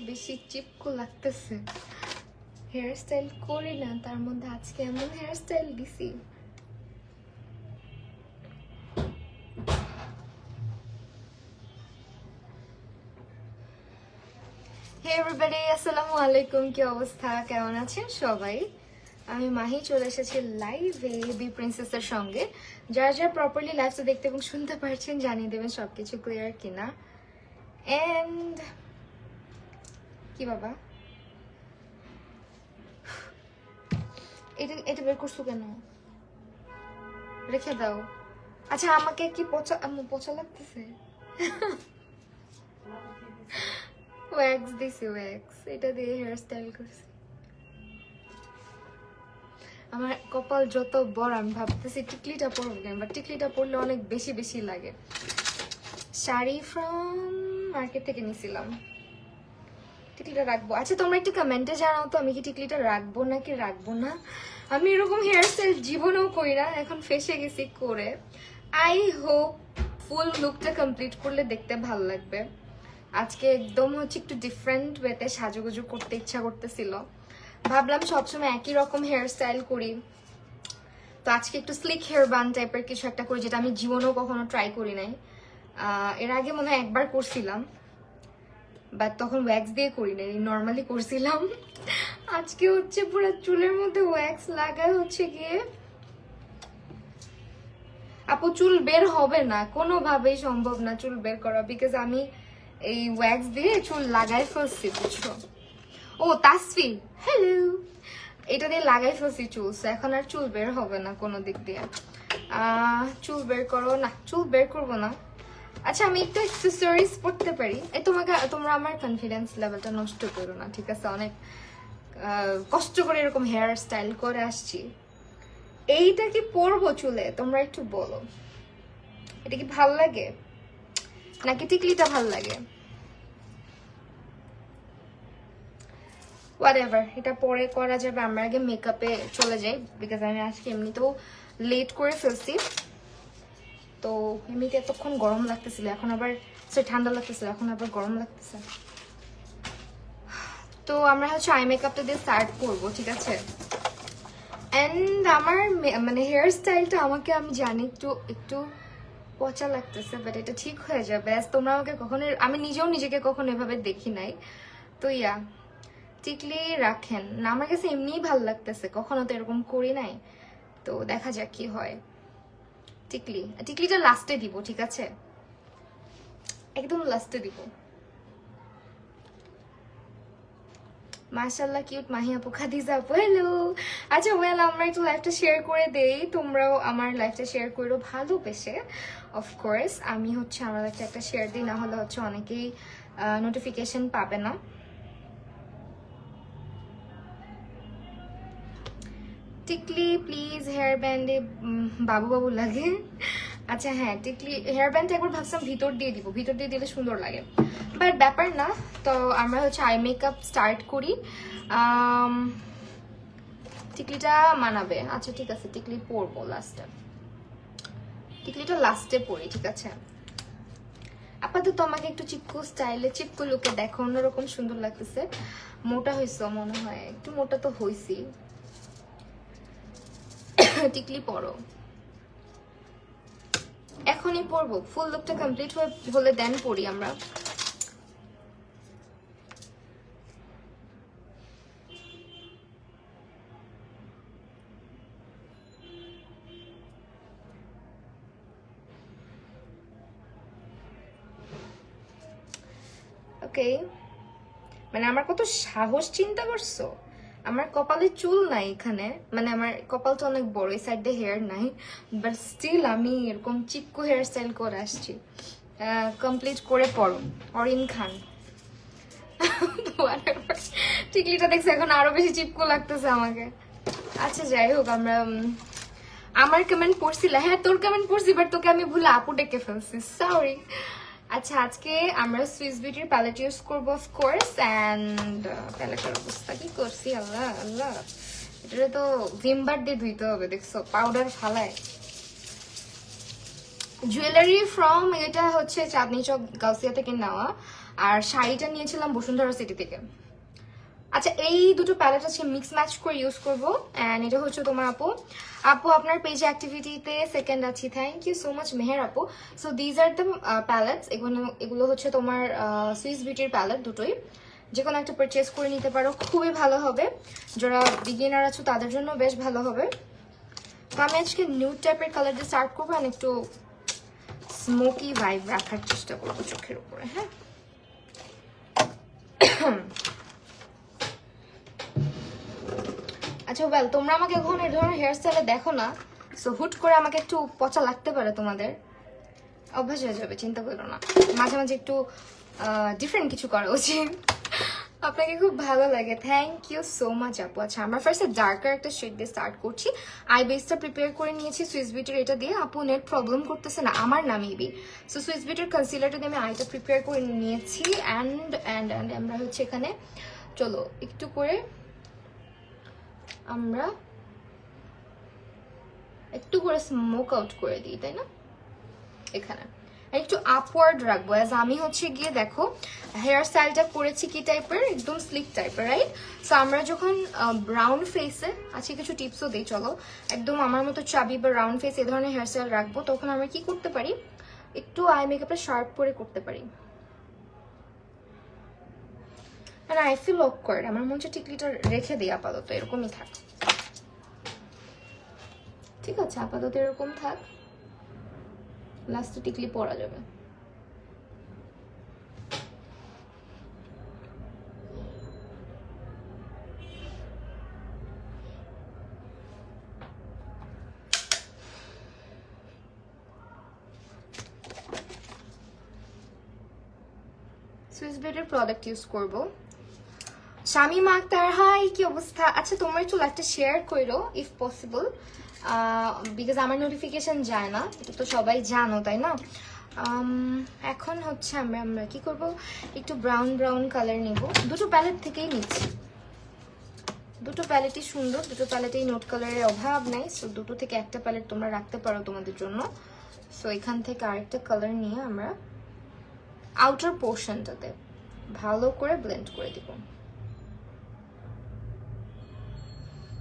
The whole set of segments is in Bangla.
বেশি চিপকু লাগতেছে। হেয়ার স্টাইল করি না, তার মধ্যে আজকে এমন হেয়ার স্টাইল দিছি। হে এভরিবডি, আসসালামু আলাইকুম। কি অবস্থা, কেমন আছেন সবাই? আমি মাহি চলে এসেছি লাইভে বি প্রিন্সেসের সঙ্গে। যারা যারা প্রপারলি লাইভটা দেখতে এবং শুনতে পারছেন জানিয়ে দেবেন সবকিছু ক্লিয়ার কিনা। এন্ড কি বাবা, এটা এটা বের করছো কেন? রেখে দাও। আচ্ছা, আমাকে কি পচা পচা লাগতেছে? ওয়্যাক্স দিছি, ওয়্যাক্স। এটা দিয়ে হেয়ার স্টাইল করছি। আমার কপাল যত বড়, আমি ভাবতেছি টিকলিটা পরবো কেন, বাট টিকলিটা পরলে অনেক বেশি বেশি লাগে। শাড়ি ফ্রম মার্কেট থেকে নিয়েছিলাম। টিকলিটা রাখবো। আচ্ছা, তোমরা একটু কমেন্টে জানাও তো আমি কি টিকলিটা রাখবো নাকি রাখবো না। আমি এরকম হেয়ার স্টাইল জীবনেও করি না, এখন ফেসে গেছি করে। আই হোপ ফুল লুকটা কমপ্লিট করলে দেখতে ভালো লাগবে। আজকে একদম হচ্ছে একটু ডিফারেন্ট ওয়েতে সাজুগুজু করতে ইচ্ছা করতেছিল। ভাবলাম সবসময় একই রকম হেয়ার স্টাইল করি, তো আজকে একটু স্লিক হেয়ার বান টাইপের কিছু একটা করি, যেটা আমি জীবনেও কখনো ট্রাই করি নাই। এর আগে মনে হয় একবার করছিলাম, বাট তখন ওয়্যাক্স দিয়ে করি নাই, নর্মালি করছিলাম। আজকে হচ্ছে পুরো চুলের মধ্যে ওয়্যাক্স লাগায় হচ্ছে গিয়ে। আপু চুল বের হবে না, কোনোভাবেই সম্ভব না চুল বের করা, বিকজ আমি এই ওয়্যাক্স দিয়ে চুল লাগাই ফেলছি, বুঝছো? ও তাসফি, হ্যালো। এটা দিয়ে লাগাই ফেলছি চুল, এখন আর চুল বের হবে না কোনো দিক দিয়ে। চুল বের করো না, চুল বের করবো না। আচ্ছা, আমি একটু অ্যাক্সেসরিজ পড়তে পারি। তোমরা আমার কনফিডেন্স লেভেলটা নষ্ট করো না, ঠিক আছে? অনেক কষ্ট করে এরকম হেয়ার স্টাইল করে আসছি। এইটা কি পরবো চুলে? তোমরা একটু বলো, এটা কি ভাল লাগে নাকি টিকলিটা ভাল লাগে? হোয়াটএভার, এটা পরে করা যাবে। আমরা আগে মেকআপে চলে যাই, বিকজ আমি আজকে এমনিতেও লেট করে ফেলছি। তো এমনিতে এতক্ষণ গরম লাগতেছিল, এখন আবার ঠান্ডা লাগতেছিল, এখন আবার গরম লাগতেছে। তো আমরা হচ্ছে আই মেকআপটা দিয়ে স্টার্ট করবো, ঠিক আছে? অ্যান্ড আমার মানে হেয়ার স্টাইলটা আমাকে, আমি জানি একটু একটু পচা লাগতেছে, বাট এটা ঠিক হয়ে যাবে। তোমরা আমাকে কখনো, আমি নিজেও নিজেকে কখনো এভাবে দেখি নাই। তো ইয়া, টিকলি রাখেন না, আমার কাছে এমনিই ভালো লাগতেছে, কখনো তো এরকম করি নাই। তো দেখা যাক কি হয়। টিকলিটা লাস্টে দিব, ঠিক আছে? একদম লাস্টে দিব। মাশাআল্লাহ, কিউট মাহি আপু, খাদিজা আপু, হ্যালো। আচ্ছা ওয়েল, আমরা একটু লাইভটা শেয়ার করে দেই, তোমরাও আমার লাইভটা শেয়ার করো ভালোবেসে। অফকোর্স আমি হচ্ছে আমার লাইভটা একটা শেয়ার দিই, না হলে হচ্ছে অনেকেই নোটিফিকেশন পাবে না। টিকলি প্লিজ হেয়ার ব্যান্ডে বাবু বাবু লাগে। আচ্ছা হ্যাঁ, টিকলি হেয়ার ব্যান্ড একবার ভাবছিলাম ভিতর দিয়ে দিব, ভিতর দিয়ে দিলে সুন্দর লাগে, বাট ব্যাপার না। তো আমরা হচ্ছে আই মেকআপ স্টার্ট করি। টিকলিটা মানাবে। আচ্ছা ঠিক আছে, টিকলি পরবো লাস্টে, টিকলিটা লাস্টে পরি, ঠিক আছে? আপাতত আমাকে একটু চিপকু স্টাইলে, চিপকু লুকে দেখো, অন্যরকম সুন্দর লাগতেছে। মোটা হয়েছ মনে হয়, একটু মোটা তো হয়েছি। টিকলি পরো, এখনই পরবো। ফুল লুকটা কমপ্লিট হলে দেন পরি আমরা। ওকে, মানে আমার কত সাহস, চিন্তা করছো? আমার কপালে চুল নাই এখানে, মানে আমার কপালটা অনেক বড়, এই সাইড দিয়ে হেয়ার নাই, বাট স্টিল আমি এরকম চিপকু হেয়ার স্টাইল করে আসছি। কমপ্লিট করে পড়ো, অরিন খান। টিকলিটা দেখছি এখন আরো বেশি চিপকু লাগতেছে আমাকে। আচ্ছা যাই হোক, আমরা আমার কমেন্ট পড়ছিলা? হ্যাঁ তোর কমেন্ট পড়ছি, বাট তোকে আমি ভুলে আপু ডেকে ফেলছি, সরি। আচ্ছা, আজকে আমরা সুইস বিউটির প্যালেট ইউজ করবো অফকোর্স। অ্যান্ড প্যালেটের অবস্থা কি করছি, আল্লাহ আল্লাহ, এটা তো ভিমবার দিয়ে ধুইতে হবে, দেখছো পাউডার ফালায়। জুয়েলারি ফ্রম, এটা হচ্ছে চাঁদনি চক গাউসিয়া থেকে নেওয়া। আর শাড়িটা নিয়েছিলাম বসুন্ধরা সিটি থেকে। আচ্ছা, এই দুটো প্যালেট আছে মিক্স ম্যাচ করে ইউজ করবো। অ্যান্ড এটা হচ্ছে তোমার আপু। আপু আপনার পেজে অ্যাক্টিভিটিতে সেকেন্ড আছি, thank you so much Meher আপু। So these are the palettes. এগুলো হচ্ছে তোমার সুইস বিউটির প্যালেট দুটোই। যে কোনো একটা পারচেস করে নিতে পারো, খুবই ভালো হবে। যারা বিগিনার আছো তাদের জন্য বেশ ভালো হবে। তো আমি আজকে নিউড টাইপের কালার দিয়ে স্টার্ট করবো, আর একটু স্মোকি ভাইব রাখার চেষ্টা করবো চোখের উপরে। হ্যাঁ, আচ্ছা ওয়েল, তোমরা আমাকে এখন এই ধরনের হেয়ার স্টাইলে দেখো না, সো হুট করে আমাকে একটু পচা লাগতে পারে, তোমাদের অভ্যাস হয়ে যাবে, চিন্তা করো না। মাঝে মাঝে একটু ডিফারেন্ট কিছু করা উচিত। আপনাকে খুব ভালো লাগে, থ্যাংক ইউ সো মাচ আপু। আচ্ছা, আমরা ফার্স্টে ডার্কার একটা শেড দিয়ে স্টার্ট করছি। আই বেসটা প্রিপেয়ার করে নিয়েছি সুইস বিউটির এটা দিয়ে। আপু নেট প্রবলেম করতেছে না আমার, না মেবি। সো সুইস বিউটির কনসিলারটা দিয়ে আমি আইটা প্রিপেয়ার করে নিয়েছি। অ্যান্ড আমরা হচ্ছে এখানে, চলো একটু করে আমরা একটু করে স্মোক আউট করে দিই, তাই না? এখানে একটু আপওয়ার্ড রাখবো, অ্যাজ আমি হচ্ছে গিয়ে দেখো হেয়ার স্টাইলটা করেছি কি টাইপের, একদম স্লিক টাইপের, রাইট? সো আমরা যখন ব্রাউন ফেসে আজকে কিছু টিপসও দিই, চলো একদম আমার মতো চাবি বা রাউন্ড ফেস এ ধরনের হেয়ার স্টাইল রাখবো, তখন আমরা কি করতে পারি, একটু আই মেকআপটা শার্প করে করতে পারি। মানে আই ফিল অকওয়ার্ড, আমার মনে হচ্ছে টিকলিটা রেখে দিই আপাতত, এরকমই থাক। ঠিক আছে, আপাতত এরকম থাক, লাস্টে টিকলি পরা যাবে। সুইস বিউটির প্রোডাক্ট ইউজ করবো। শামিমা আক্তার, হাই, কি অবস্থা? আচ্ছা, তোমরা একটু লাইভটা শেয়ার করো ইফ পসিবল, বিকজ আমার নোটিফিকেশন যায় না, এটা তো সবাই জানো, তাই না? এখন হচ্ছে আমরা কি করব, একটু ব্রাউন ব্রাউন কালার নিব। দুটো প্যালেট থেকেই নিচ্ছি, দুটো প্যালেটই সুন্দর, দুটো প্যালেটেই নোট কালারের অভাব নাই। সো দুটো থেকে একটা প্যালেট তোমরা রাখতে পারো তোমাদের জন্য। সো এখান থেকে আরেকটা কালার নিয়ে আমরা আউটার পোর্শনটাতে ভালো করে ব্লেন্ড করে দিব।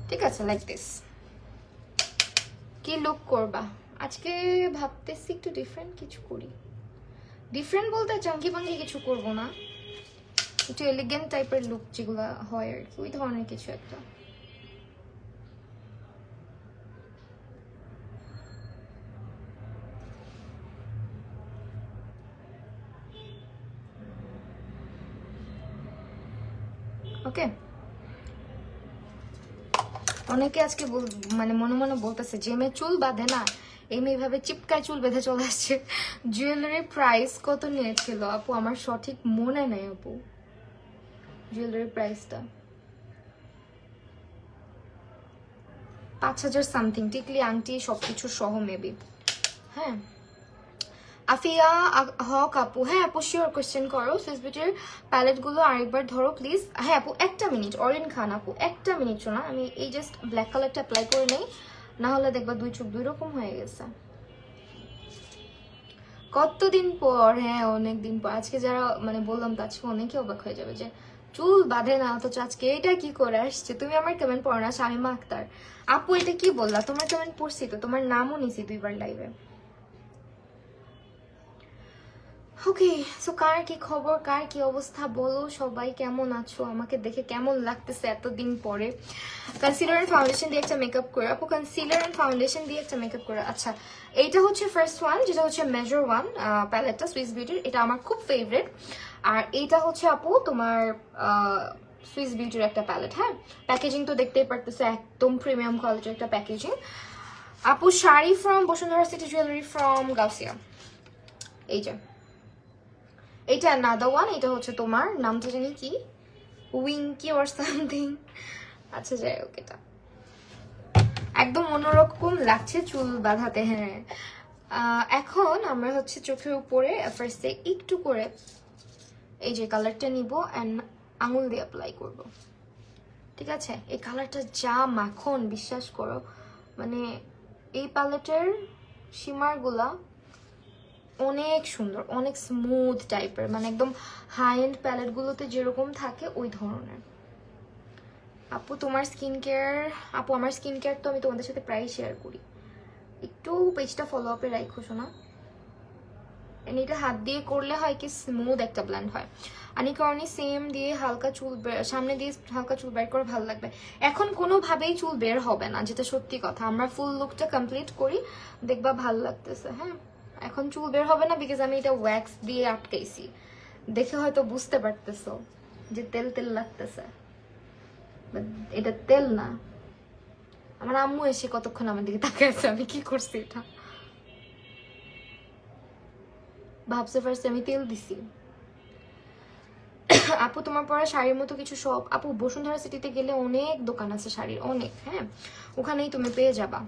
ঠিক আছে, লাইক দিস। কি লুক করবা আজকে? ভাবতেছি একটু ডিফারেন্ট কিছু করি। ডিফারেন্ট বলতে চাঙ্কি পাঙ্কি কিছু করব না, একটু এলিগেন্ট টাইপের লুক যেগুলো হয় আর কি, ওই ধরনের কিছু একটা। ওকে, অনেকে আজকে মানে মনে মনে বলতেছে যে মেয়ে চুল বাঁধে না, এই মেয়ে এভাবে চিপকায় চুল বেঁধে চলে আসছে। জুয়েলারি প্রাইস কত নিয়েছিল আপু? আমার সঠিক মনে নেই আপু, জুয়েলারি প্রাইসটা 5,000 সামথিং, টিকলি আংটি সবকিছু সহ মেবি। হ্যাঁ, আফিয়া হক আপু, হ্যাঁ আপু শিওর কোয়েশ্চেন করো। সুইস বিউটির প্যালেটগুলো আরেকবার ধরো প্লিজ। হ্যাঁ আপু, একটা মিনিট। অরিন খান আপু, একটা মিনিট শোনা, আমি এই জাস্ট ব্ল্যাক কালারটা অ্যাপ্লাই করে নেই, না হলে দেখবা দুই চোখ দুই রকম হয়ে গেছে। কতদিন পর, হ্যাঁ অনেক দিন পর। আজকে যারা মানে বললাম তো, আজকে অনেকে অবাক হয়ে যাবে যে চুল বাঁধে না, অথচ আজকে এটা কি করে আসছে। তুমি আমার কমেন্ট পড়ো না, শামিমা আক্তার আপু এটা কি বললা? তোমার কমেন্ট পড়ছি তো, তোমার নামও নিছি দুইবার লাইভে। ওকে, সো কার কি খবর, কার কি অবস্থা বলো, সবাই কেমন আছো? আমাকে দেখে কেমন লাগতেছে এতদিন পরে? কনসিলার এন্ড ফাউন্ডেশন দিয়ে একটা মেকআপ করে আপু, কনসিলার এন্ড ফাউন্ডেশন দিয়ে একটা মেকআপ করে। আচ্ছা, এইটা হচ্ছে ফার্স্ট ওয়ান, যেটা হচ্ছে মেজার ওয়ান প্যালেটটা সুইস বিউটির, এটা আমার খুব ফেভারিট। আর এইটা হচ্ছে আপু তোমার সুইস বিউটির একটা প্যালেট। হ্যাঁ, প্যাকেজিং তো দেখতেই পারতেছে, একদম প্রিমিয়াম কোয়ালিটির একটা প্যাকেজিং। আপু sari from Bashundhara city, jewellery from Gausia. এই যে এইটা আনাদার ওয়ান, এটা হচ্ছে তোমার নামটা জানি কি, উইঙ্কি অর সামথিং। আচ্ছা যাই হোক, এটা একদম অন্যরকম লাগছে চুল বাঁধাতে। হ্যাঁ, এখন আমরা হচ্ছে চোখের উপরে ফার্স্টে একটু করে এই যে কালারটা নিব অ্যান্ড আঙুল দিয়ে অ্যাপ্লাই করব। ঠিক আছে, এই কালারটা যা মাখন, বিশ্বাস করো, মানে এই প্যালেটের শিমারগুলা অনেক সুন্দর, অনেক স্মুথ টাইপের, মানে একদম হাই এন্ড প্যালেটগুলোতে যেরকম থাকে ওই ধরনের। আপু তোমার স্কিন কেয়ার, আপু আমার স্কিন কেয়ার তো আমি তোমাদের সাথে প্রায় শেয়ার করি, একটু পেজটা ফলো আপে রাখো শোনা। এটা হাত দিয়ে করলে হয় কি স্মুথ একটা ব্লেন্ড হয়। আনিকর্নি সেম দিয়ে হালকা চুল সামনে দিয়ে হালকা চুল বের করে ভালো লাগবে। এখন কোনোভাবেই চুল বের হবে না, যেটা সত্যি কথা। আমরা ফুল লুকটা কমপ্লিট করি, দেখবা ভালো লাগতেছে। হ্যাঁ, এখন চুল বের হবে না, বিকজ আমি এটা ওয়্যাক্স দিয়ে আটকাইছি। দেখে হয়তো বুঝতে পারতেছো যে তেল তেল লাগতেছে, এটা তেল না। আমার আম্মু এসে কতক্ষণ আমার দিকে তাকিয়ে আছে, আমি কি করছি এটা ভাবছে ফার্স্ট আমি তেল দিছি। আপু তোমার পরা শাড়ির মতো কিছু সব, আপু বসুন্ধরা সিটিতে গেলে অনেক দোকান আছে শাড়ির, অনেক। হ্যাঁ, ওখানেই তুমি পেয়ে যাবা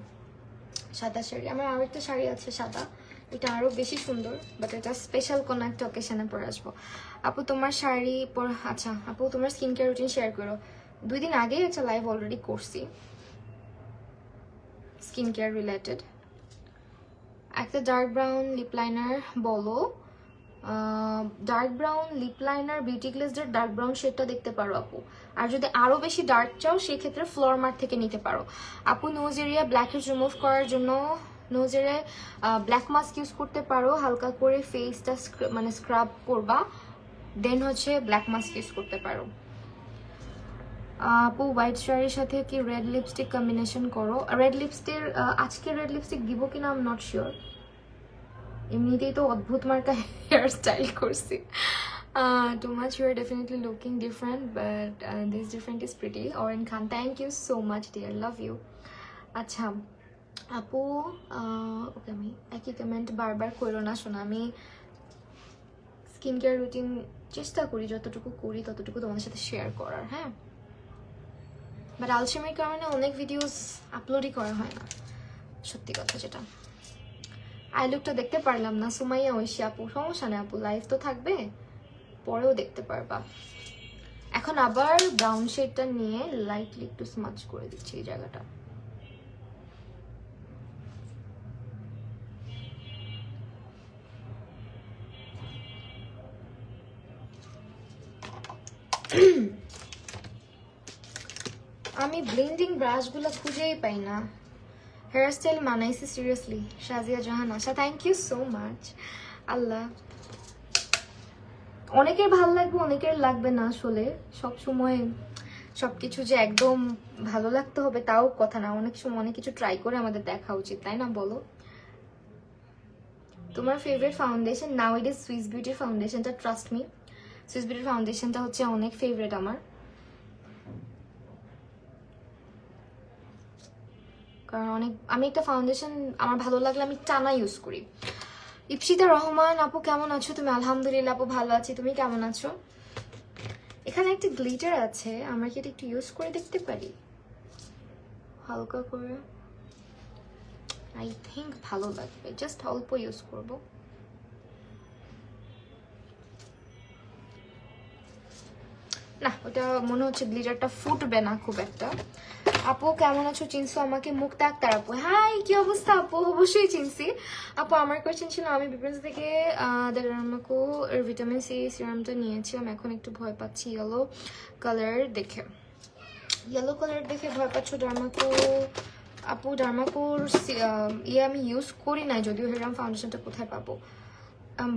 সাদা শাড়ি। আমার আরো একটা শাড়ি আছে সাদা, এটা আরো বেশি সুন্দর, বাট এটা স্পেশাল কোনো একটা অকেশনে পরে আসবো। আপু তোমার শাড়ি পর, আচ্ছা আপু তোমার স্কিন কেয়ার রুটিন শেয়ার করো। 2 দিন আগেই একটা লাইভ অলরেডি করছি স্কিন কেয়ার রিলেটেড। একটা ডার্ক ব্রাউন লিপ লাইনার বলো। Dark brown lip liner beauty গ্লেজের ডার্ক ব্রাউন শেডটা দেখতে পারো আপু। আর যদি আরো বেশি ডার্ক চাও সেক্ষেত্রে ফ্লোর মার্ক থেকে নিতে পারো আপু। নোজ এরিয়া ব্ল্যাকহেড রিমুভ করার জন্য নোজ এরিয়ায় ব্ল্যাক মাস্ক ইউজ করতে পারো, হালকা করে ফেসটা মানে স্ক্রাব করবা, দেন হচ্ছে ব্ল্যাক মাস্ক ইউজ করতে পারো। আপু হোয়াইট শাড়ির সাথে কি রেড লিপস্টিক কম্বিনেশন করো? রেড লিপস্টিক আজকে রেড লিপস্টিক দিব কিনা আই এম নট শিওর। এমনিতেই তো অদ্ভুত মার্কা হেয়ার স্টাইল করছি। Too much, you are definitely looking different, but this different is pretty. Oren Khan, thank you so much dear, love you. আচ্ছা আপু, ওকে আমি একই কমেন্ট বারবার করো না শোনা। আমি স্কিন কেয়ার রুটিন চেষ্টা করি, যতটুকু করি ততটুকু তোমাদের সাথে শেয়ার করার। হ্যাঁ, বাট আলসেমির কারণে অনেক ভিডিওস আপলোডই করা হয় না, সত্যি কথা যেটা। আই লুকটা দেখতে পারলাম না সুমাইয়া ঐশী আপু, সমস্যা নেই আপু, লাইভ তো থাকবে, পরেও দেখতে পারবা। এখন আবার ব্রাউন শেডটা নিয়ে লাইটলি একটু স্মাচ করে দিচ্ছি এই জায়গাটা। আমি ব্লেন্ডিং ব্রাশগুলো খুঁজেই পাই না। হেয়ার স্টাইল মানাইছি seriously. Sajia Jahan Asha, thank you so much. আল্লাহ, অনেকের ভালো লাগবে অনেকের লাগবে না, আসলে সবসময় সবকিছু যে একদম ভালো লাগতে হবে তাও কথা না। অনেক সময় অনেক কিছু ট্রাই করে আমাদের দেখা উচিত, তাই না বলো? তোমার favourite foundation? Now it is Swiss বিউটির ফাউন্ডেশনটা, ট্রাস্ট মি সুইস বিউটির ফাউন্ডেশনটা হচ্ছে অনেক ফেভারিট আমার, কারণ আমি একটা ফাউন্ডেশন আমার ভালো লাগলে আমি টানা ইউজ করি। ইপসিতা রহমান আপু কেমন আছো তুমি? আলহামদুলিল্লাহ আপু ভালো আছি, তুমি কেমন আছো? এখানে একটা গ্লিটার আছে, আমরা কি এটা একটু ইউজ করে দেখতে পারি হালকা করে? আই থিঙ্ক ভালো লাগবে, জাস্ট অল্প ইউজ করব। না, ওটা মনে হচ্ছে গ্লিটারটা ফুটবে না খুব একটা। আপু কেমন আছো? চিনছো আমাকে? মুক্তা আক্তার আপু, হাই কি অবস্থা আপু? অবশ্যই চিনছি আপু। আমার কোয়েশ্চেন ছিল, আমি বিপরেন্স থেকে দেরামাকো এর ভিটামিন সি সিরামটা নিয়েছিলাম, এখন একটু ভয় পাচ্ছি ইয়েলো কালার দেখে। ইয়েলো কালার দেখে ভয় পাচ্ছ ডার্মাকো? আপু ডার্মাকোর ইয়ে আমি ইউজ করি নাই যদিও, হেরাম ফাউন্ডেশনটা কোথায় পাবো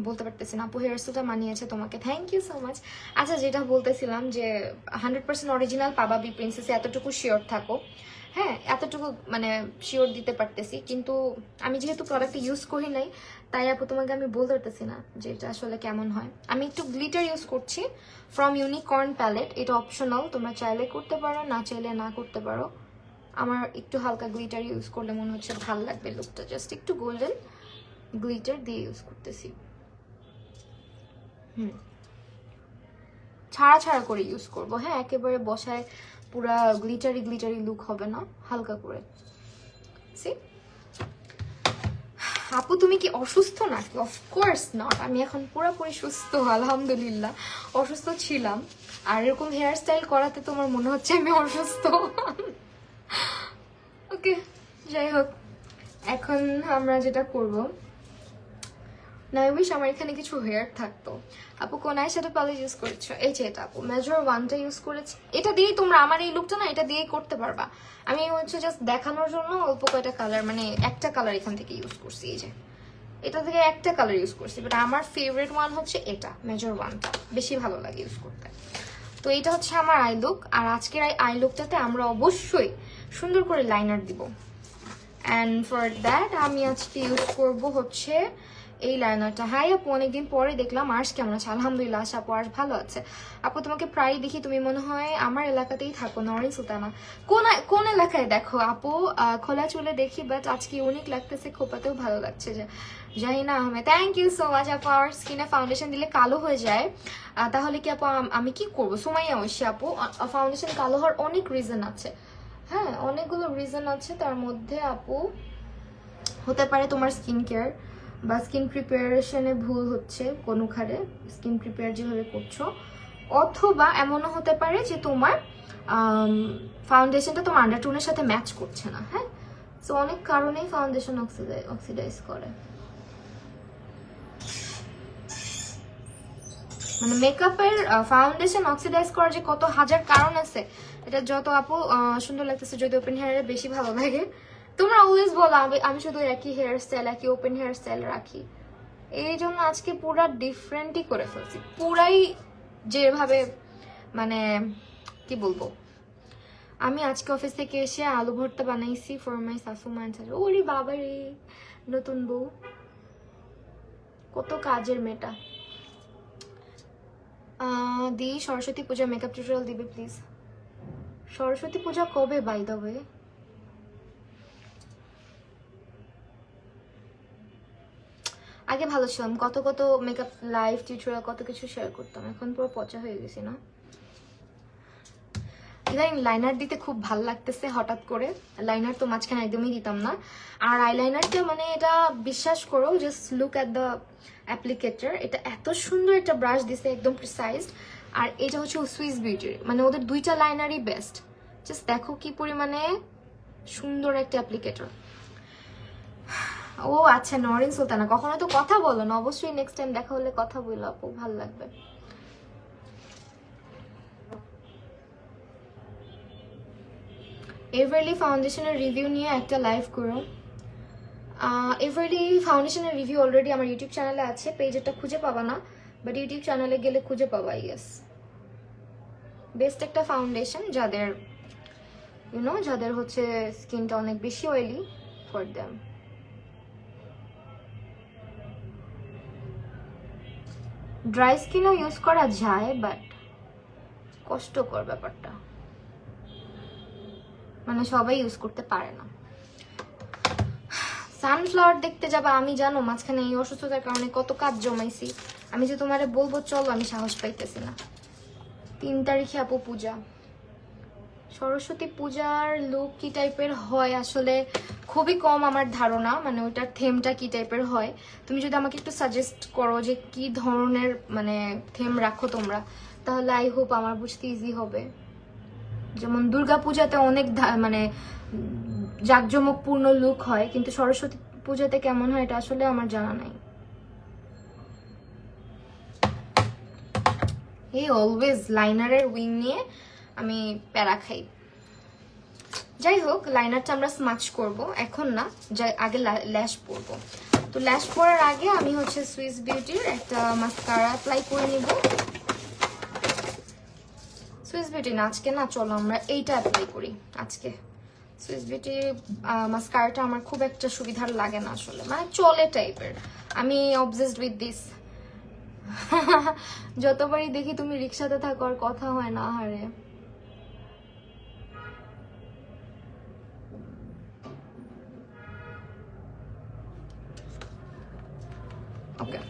বলতে পারতেছি না। আপু হেয়ার স্টাইলটা মানিয়েছে তোমাকে, থ্যাংক ইউ সো মাচ। আচ্ছা, যেটা বলতেছিলাম যে 100% অরিজিনাল পাবা বি প্রিন্সেসে, এতটুকু শিওর থাকো। হ্যাঁ, এতটুকু মানে শিওর দিতে পারতেছি, কিন্তু আমি যেহেতু প্রোডাক্টটা ইউজ করি নাই তাই আপু তোমাকে আমি বলতে পারতেছি না যে এটা আসলে কেমন হয়। আমি একটু গ্লিটার ইউজ করছি ফ্রম ইউনিকর্ন প্যালেট, এটা অপশনাল, তোমরা চাইলে করতে পারো, না চাইলে না করতে পারো। আমার একটু হালকা গ্লিটার ইউজ করলে মনে হচ্ছে ভালো লাগবে লুকটা, জাস্ট একটু গোল্ডেন গ্লিটার দিয়ে ইউজ করতেছি। ছাড়া ছাড়া করে ইউজ করব। হ্যাঁ, একেবারে বসায় পুরা গ্লিটারি গ্লিটারি লুক হবে না, হালকা করে। সি আপু তুমি কি অসুস্থ নাকি? অফকোর্স নট, আমি এখন পুরোপুরি সুস্থ আলহামদুলিল্লাহ। অসুস্থ ছিলাম, আর এরকম হেয়ার স্টাইল করাতে তোমার মনে হচ্ছে আমি অসুস্থ? ওকে, যাই হোক, এখন আমরা যেটা করব না আই উইশ আমার এখানে কিছু হেয়ার থাকতো। আপু কোন আইশ্যাডো প্যালেট ইউজ করেছো? এই যে এটা আপু মেজর 1টা ইউজ করেছি। এটা দিয়েই তোমরা আমার এই লুকটা না এটা দিয়েই করতে পারবা। আমি হচ্ছে জাস্ট দেখানোর জন্য অল্প কয়টা কালার, মানে একটা কালার এখান থেকে ইউজ করছি। এই যে এটা থেকে একটা কালার ইউজ করছি, বাট আমার ফেভারিট ওয়ান হচ্ছে এটা মেজর 1টা, বেশি ভালো লাগে ইউজ করতে। তো এটা হচ্ছে আমার আই লুক। আর আজকের এই আই লুকটাতে আমরা অবশ্যই সুন্দর করে লাইনার দিব। অ্যান্ড ফর দ্যাট আমি আজকে ইউজ করব হচ্ছে এই লাইনারটা। হাই আপু, অনেকদিন পরে দেখলাম। আর্শ কেমন আছে? আলহামদুলিল্লাহ আপু, আর্শ ভালো আছে। আপু তোমাকে প্রায় দেখি, তুমি মনে হয় আমার এলাকাতেই থাকো, নরিন সুলতানা। কোন এলাকায় দেখো আপু? খোলা চুলে দেখি, বাট আজকে ইউনিক লাগতেছে, খোপাতেও ভালো লাগছে। যে Jahina Ahmed, thank you so much আপু। আমার স্কিনে ফাউন্ডেশন দিলে কালো হয়ে যায়, তাহলে কি আপু আমি কি করবো? সুমাইয়া ঐশী আপু, ফাউন্ডেশন কালো হওয়ার অনেক রিজন আছে। হ্যাঁ, অনেকগুলো রিজন আছে, তার মধ্যে আপু হতে পারে তোমার স্কিন কেয়ার বা স্কিন প্রিপারেশনে ভুল হচ্ছে কোনো খারে, স্কিন প্রিপেয়ার যেভাবে করছো, অথবা এমনও হতে পারে যে তোমার ফাউন্ডেশনটা তোমার আন্ডারটোনের সাথে ম্যাচ করছে না। হ্যাঁ, সো অনেক কারণেই ফাউন্ডেশন অক্সিডাইজ করে। মানে মেকআপের ফাউন্ডেশন অক্সিডাইজ করার যে কত হাজার কারণ আছে, এটা যত আপু সুন্দর লাগতেছে যদি ওপেন হেয়ারে বেশি ভালো লাগে। তোমরা অলওয়েজ বলো আমি শুধু একই হেয়ার স্টাইল, একই ওপেন হেয়ার স্টাইল রাখি। এই জন্য আজকে পুরা ডিফারেন্টই করে ফেলছি, পুরাই যেভাবে মানে কি বলবো। আমি আজকে অফিস থেকে এসে আলু ভর্তা বানাইছি ফর মাই শাশু মা। ওরে বাবা রে, নতুন বউ, কত কাজের মেয়েটা। দি সরস্বতী পূজা মেকআপ টিউটোরিয়াল দিবে প্লিজ। সরস্বতী পূজা কবে বাই দ্য ওয়ে? আগে ভালো ছিলাম, কত কত মেকআপ লাইভ টিউটোরিয়াল কত কিছু শেয়ার করতাম, এখন পুরো পচা হয়ে গেছি না। ইদানিং লাইনার দিতে খুব ভালো লাগতেছে হঠাৎ করে। লাইনার তো মাঝখানে একদমই দিতাম না। আর আইলাইনারটা মানে এটা বিশ্বাস করো, just look at the applicator. এটা এত সুন্দর একটা ব্রাশ দিছে, একদম প্রিসাইজড। আর এটা হচ্ছে সুইস বিউটির, মানে ওদের দুইটা লাইনারই বেস্ট। জাস্ট দেখো কি পরিমাণে সুন্দর একটা অ্যাপ্লিকেটর। ও আচ্ছা, নরিন সুলতানা, কখনো তো কথা বলো না। অবশ্যই নেক্সট টাইম দেখা হলে কথা বললো আপু, ভালো লাগবে। এভারলি ফাউন্ডেশনের রিভিউ নিয়ে একটা লাইভ করো। এভারলি ফাউন্ডেশনের রিভিউ অলরেডি আমার ইউটিউব চ্যানেলে আছে, পেজটা খুঁজে পাবা না, বাট ইউটিউব চ্যানেলে গেলে খুঁজে পাবা। ইয়েস, বেস্ট একটা ফাউন্ডেশন যাদের যাদের হচ্ছে স্কিনটা অনেক বেশি অয়েলি, ফর দেম। ড্রাই স্কিনও ইউজ করা যায়, বাট কষ্টকর ব্যাপারটা, মানে সবাই ইউজ করতে পারে না। সানফ্লাওয়ার দেখতে যাবা, আমি জানো মাঝখানে এই অসুস্থতার কারণে কত কাজ জমাইছি। আমি যে তোমারে বলবো চলো, আমি সাহস পাইতেছি না। 3 তারিখে আপু পূজা। সরস্বতী পূজার লুক কি টাইপের হয় আসলে খুবই কম আমার ধারণা, মানে ওইটার থিমটা কি টাইপের হয়। তুমি যদি আমাকে একটু সাজেস্ট করো যে কি ধরনের মানে থিম রাখো তোমরা, তাহলে আই হোপ আমার বুঝতে ইজি হবে। যেমন দুর্গা পূজাতে অনেক মানে জাঁকজমকপূর্ণ লুক হয়, কিন্তু সরস্বতী পূজাতে কেমন হয় এটা আসলে আমার জানা নাই। এই অলওয়েজ লাইনারের উইং নিয়ে আমি প্যারা খাই। যাই হোক, লাইনারটা আমরা স্মাচ করব এখন না, আগে ল্যাশ পরবো। তো ল্যাশ পরার আগে আমি হচ্ছে সুইস বিউটির একটা মাস্কারা অ্যাপ্লাই করে নিব। সুইস বিউটি না, আজকে না, চলো আমরা এইটা অ্যাপ্লাই করি আজকে। সুইস বিউটি মাস্কারাটা আমার খুব একটা সুবিধার লাগে না আসলে, মানে চলে টাইপের। আমি অবসেসড উইথ দিস। যতবারই দেখি তুমি রিক্সাতে থাকো আর কথা হয় না, হারে। ওকে,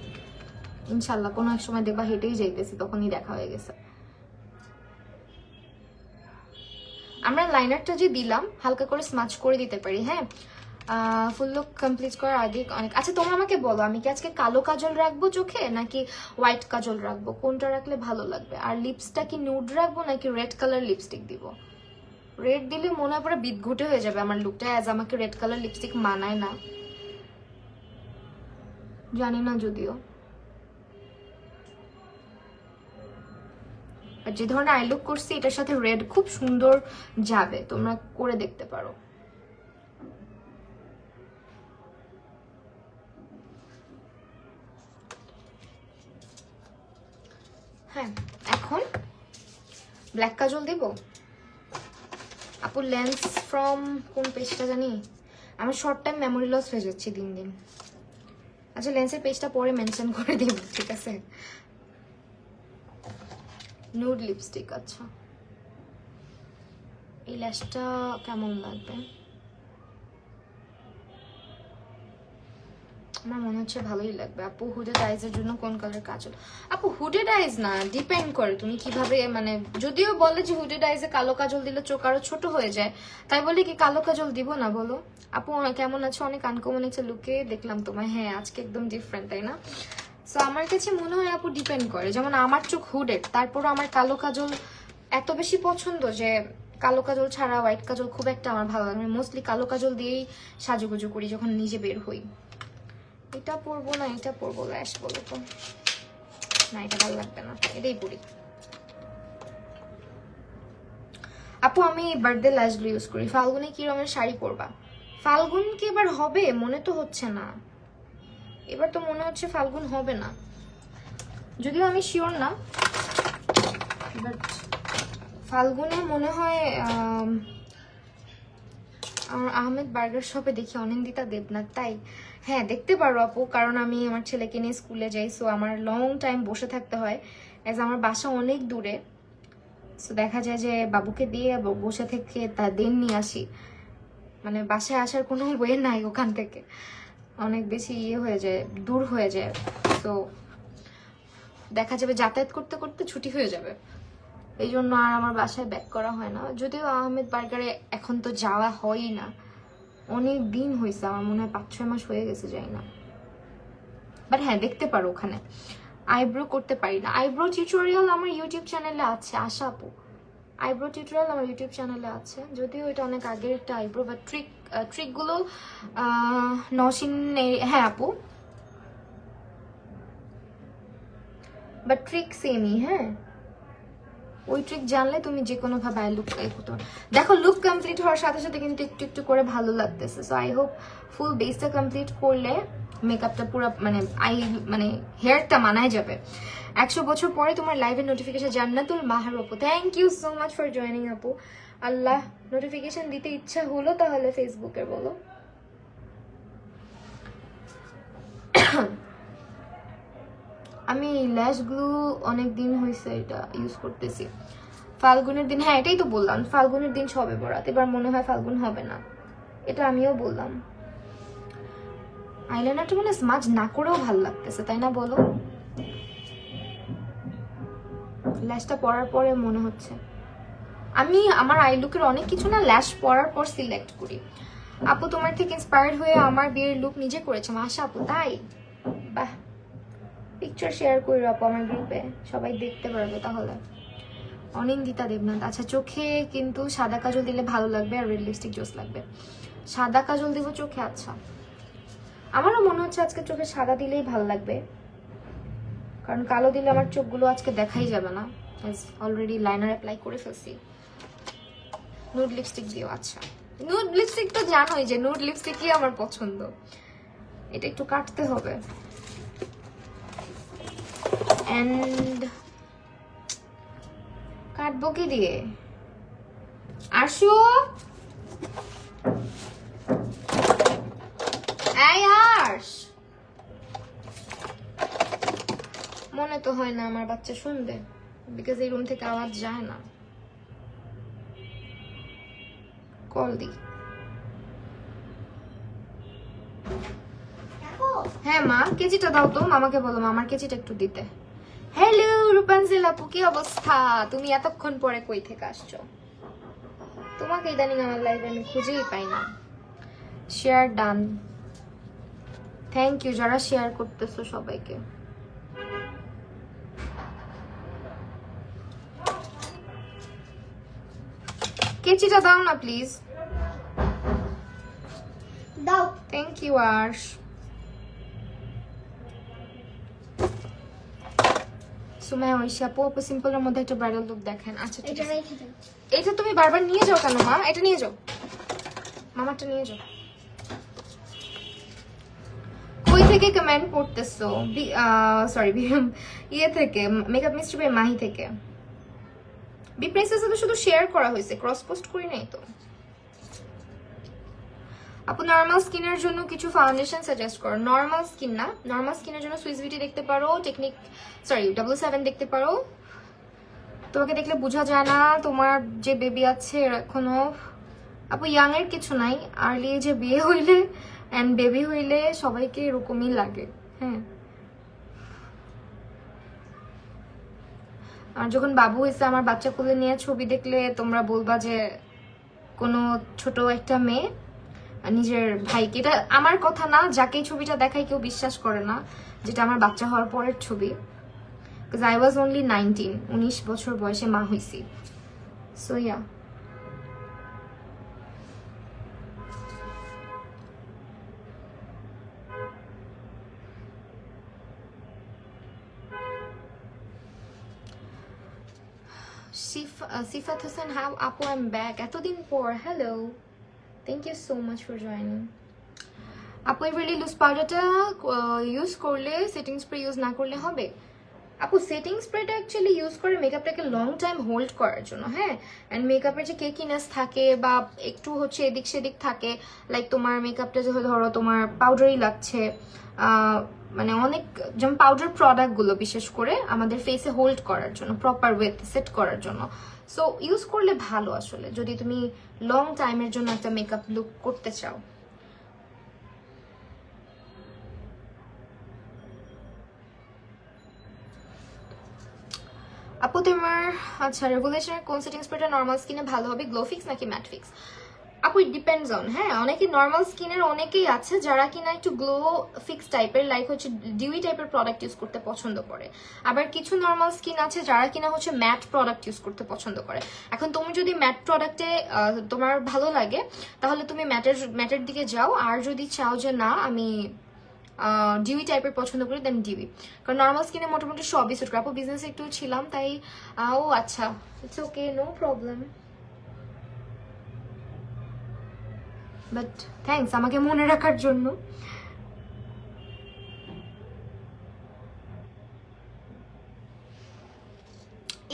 ইনশাল্লাহ কোনো এক সময় দেখবা হেঁটেই যাইতেছি, তখনই দেখা হয়ে গেছে। আমরা লাইনারটা যে দিলাম হালকা করে স্মাচ করে দিতে পারি। হ্যাঁ, ফুল লুক কমপ্লিট করার আগে অনেক। আচ্ছা তোমরা আমাকে বলো, আমি কি আজকে কালো কাজল রাখবো চোখে নাকি হোয়াইট কাজল রাখবো, কোনটা রাখলে ভালো লাগবে? আর লিপসটা কি নুড রাখবো নাকি রেড কালার লিপস্টিক দিব? রেড দিলে মনে হয় পুরো বিদঘুটে হয়ে যাবে আমার লুকটা, অ্যাজ আমাকে রেড কালার লিপস্টিক মানায় না। জানি না যদিও, আর যে ধরনের আই লুক করছি এটার সাথে রেড খুব সুন্দর যাবে, তোমরা করে দেখতে পারো। হ্যাঁ, এখন ব্ল্যাক কাজল দেব। আপু লেন্স ফ্রম কোন পেজটা জানি, আমার শর্ট টাইম মেমোরি লস হয়ে যাচ্ছে দিন দিন। আচ্ছা লেন্সের পেজটা পরে মেনশন করে দেব, ঠিক আছে। নুড লিপস্টিক, আচ্ছা এই ল্যাশটা কেমন লাগবে? আমার মনে হচ্ছে ভালোই লাগবে। আপু হুডেড আইজের জন্য কোন কালার কাজল? আপু হুডেড আইজ না, ডিপেন্ড করে তুমি কিভাবে, মানে যদিও বলে যে হুডেড আইজে কালো কাজল দিলে চোখ আরো ছোট হয়ে যায়, তাই বলে কি কালো কাজল দিব না বলো? আপু কেমন আছো? অনেক আনকমন একটা লুকে দেখলাম তোমায়। হ্যাঁ আজকে একদম ডিফারেন্ট, তাই না? সো আমার কাছে মনে হয় আপু ডিপেন্ড করে, যেমন আমার চোখ হুডেড, তারপরও আমার কালো কাজল এত বেশি পছন্দ যে কালো কাজল ছাড়া হোয়াইট কাজল খুব একটা আমার ভালো লাগে। আমি মোস্টলি কালো কাজল দিয়েই সাজুগুজু করি যখন নিজে বের হই। এটা পরবো না এটা পরবো, ল্যাশ বলো তো? না এটা ভালো লাগবে না, এটাই পরি। আপু আমি বার্থডে ল্যাশগুলো ইউজ করি। ফাল্গুনে কি রকমের শাড়ি পরবা? ফাল্গুন কি এবার হবে? মনে তো হচ্ছে না, এবার তো মনে হচ্ছে ফাল্গুন হবে না, যদিও আমি শিওর না, বাট ফাল্গুনে মনে হয় আমার আহমেদ বার্গার শপে দেখি অনিন্দিতা দেবনাথ, তাই? হ্যাঁ দেখতে পারো আপু, কারণ আমি আমার ছেলেকে নিয়ে স্কুলে যাই, সো আমার লং টাইম বসে থাকতে হয়, অ্যাজ আমার বাসা অনেক দূরে। সো দেখা যায় যে বাবুকে দিয়ে বসে থেকে তার দিন নিয়ে আসি, মানে বাসায় আসার কোনো ওয়ে নাই, ওখান থেকে অনেক বেশি হয়ে যায়, দূর হয়ে যায়। তো দেখা যাবে যাতায়াত করতে করতে ছুটি হয়ে যাবে, এই জন্য আর আমার বাসায় ব্যাক করা হয় না। যদিও আহমেদ বার্গারে এখন তো যাওয়া হয়ই না, অনেক দিন হয়েছে, আমার মনে হয় 5-6 মাস হয়ে গেছে, যাই না। বাট হ্যাঁ দেখতে পারো ওখানে। আইব্রো করতে পারি না, আইব্রো টিউটোরিয়াল আমার ইউটিউব চ্যানেলে আছে, আশা আপু আইব্রো টিউটোরিয়াল আমার ইউটিউব চ্যানেলে আছে, যদিও এটা অনেক আগের একটা আইব্রো, বা ট্রিকগুলো নসিন। হ্যাঁ আপু, বাট ট্রিক সেমই। হ্যাঁ ওই ট্রিক জানলে তুমি যে কোনো ভাবে আই লুক করতে পারো। দেখো লুক কমপ্লিট হওয়ার সাথে সাথে কিন্তু একটু একটু করে ভালো লাগতেছে, সো আই হোপ ফুল বেসটা কমপ্লিট করলে মেকআপটা পুরো মানে হেয়ারটা মানায় যাবে। 100 বছর পরে তোমার লাইভের নোটিফিকেশন। জান্নাতুল মাহার আপু, thank you so much for joining আপু। আল্লাহ, নোটিফিকেশন দিতে ইচ্ছা হলো তাহলে ফেসবুকে বলো। আমি ল্যাশ গ্লু অনেক দিন হয়েছে এটা ইউজ করতেছি। ফাল্গুনের দিন, হ্যাঁ এটাই তো বললাম, ফাল্গুনের দিন সবে বরাত, এবার মনে হয় ফাল্গুন হবে না, এটা আমিও বললাম। আইলাইনারটা মানে স্মাজ না করেও ভালো লাগতেছে, তাই না বলো? ল্যাশটা পরার পরে মনে হচ্ছে আমি আমার আই লুকের অনেক কিছু না ল্যাশ পরার পর সিলেক্ট করি। আপু তোমার থেকে ইন্সপায়ার্ড হয়ে আমার বিয়ের লুক নিজে করেছে, আশা আপু তাই? বাহ, পিকচার শেয়ার করি আপু আমার গ্রুপে, সবাই দেখতে পারবে তাহলে। অনিন্দিতা দেবনাথ, আচ্ছা চোখে কিন্তু সাদা কাজল দিলে ভালো লাগবে আর রেড লিপস্টিক জোস লাগবে। সাদা কাজল দিব চোখে? আচ্ছা আমারও মনে হচ্ছে আজকে চোখে সাদা দিলেই ভালো লাগবে, কারণ কালো দিলে আমার চোখগুলো আজকে দেখাই যাবে না, অলরেডি লাইনার অ্যাপ্লাই করে ফেলছি। নুড লিপস্টিক দিও? আচ্ছা নুড লিপস্টিক তো জানোই যে নুড লিপস্টিকই আমার পছন্দ, এটা একটু কাটতে হবে। এন্ড কাটবো কি দিয়ে? আসো মনে তো হয় না আমার বাচ্চা শুনবে, বিকজ এই রুম থেকে আওয়াজ যায় না। কল দি। হ্যাঁ মা, কেজিটা দাও তো, মামাকে বলো মামার কেজিটা একটু দিতে। হ্যালো রূপাঞ্জল আপু, কি অবস্থা? তুমি এতক্ষণ পরে কই থেকে আসছো? তোমাকে ইদানিং আমার লাইফে আমি খুঁজেই পাই না। শেয়ার ডান, থ্যাংক ইউ যারা শেয়ার করতেছো সবাইকে। কেচিটা দাও না প্লিজ, দাও। Thank you Arsh. সুমাইয়া ঐশী আপু, আপু সিম্পলের মধ্যে একটা ব্রাইডাল লুক দেখেন। আচ্ছা ঠিক এটা আছে, রেখে দাও। এটা তুমি বারবার নিয়ে যাও কেন মা? এটা নিয়ে যাও, মামারটা নিয়ে যাও। কই থেকে কমেন্ট পড়তেছো? সরি ইয়ে থেকে, মেকআপ মিস্ট্রি বাই মাহি থেকে। বি প্রিন্সেস তো শুধু শেয়ার করা হয়েছে, ক্রস পোস্ট করি নাই তো। আপু নর্মাল স্কিনের জন্য কিছু ফাউন্ডেশন সাজেস্ট করো। নর্মাল স্কিন না, নর্মাল স্কিনের জন্য সুইস বিউটি দেখতে পারো, টেকনিক সরি W7 দেখতে পারো। তোমাকে দেখলে বোঝা যায় না তোমার যে বেবি আছে এখনো। আপু ইয়াং এর কিছু নাই, আর্লি যে বিয়ে হইলে এন্ড বেবি হইলে সবাইকে এরকমই লাগে। হ্যাঁ, আর যখন বাবু হয়েছে আমার বাচ্চা কোলে নিয়ে ছবি দেখলে তোমরা বলবা যে কোনো ছোট একটা মেয়ে নিজের ভাইকে, এটা আমার কথা না, যাকে ছবিটা দেখাই কেউ বিশ্বাস করে না যেটা আমার বাচ্চা হওয়ার পরের ছবি। বিকজ আই ওয়াজ অনলি 19 বছর বয়সে মা হয়েছি। So yeah, Sifat Hossain, how আপু আই এম ব্যাক এতদিন পর। Hello, thank you so much for joining. আপু এভারলি লুজ পাউডারটা ইউজ করলে সেটিং স্প্রে ইউজ না করলে হবে? আপু সেটিং স্প্রেটা অ্যাকচুয়ালি ইউজ করে মেকআপটাকে লং টাইম হোল্ড করার জন্য। হ্যাঁ, অ্যান্ড মেকআপের যে কেকিনেস থাকে বা একটু হচ্ছে এদিক সেদিক থাকে, লাইক তোমার মেকআপটা যে ধরো তোমার পাউডারই লাগছে, মানে অনেক যেমন পাউডার প্রোডাক্টগুলো বিশেষ করে আমাদের ফেসে হোল্ড করার জন্য, প্রপার ওয়েতে সেট করার জন্য। সো ইউজ করলে ভালো আসলে, যদি তুমি লং টাইমের জন্য একটা মেকআপ লুক করতে চাও। আপু তোমার আচ্ছা রেগুলেশনের কোন সেটিং স্প্রেটা নর্মাল স্কিনে ভালো হবে, গ্লো ফিক্স নাকি ম্যাট ফিক্স? আপু ইট ডিপেন্ডস অন, হ্যাঁ অনেকে নর্মাল স্কিনের অনেকেই আছে যারা কিনা একটু গ্লো ফিক্স টাইপের, লাইক হচ্ছে ডিউই টাইপের প্রোডাক্ট ইউজ করতে পছন্দ করে। আবার কিছু নর্মাল স্কিন আছে যারা কিনা হচ্ছে ম্যাট প্রোডাক্ট ইউজ করতে পছন্দ করে। এখন তুমি যদি ম্যাট প্রোডাক্টে তোমার ভালো লাগে তাহলে তুমি ম্যাটের দিকে যাও, আর যদি চাও যে না আমি ডিউই টাইপের পছন্দ করি দেন ডিউই, কারণ নর্মাল স্কিনে মোটামুটি সবই সুট করে। আপু বিজনেস একটু ছিলাম তাই। ও আচ্ছা, it's okay, no problem, but thanks আমাকে মনে রাখার জন্য।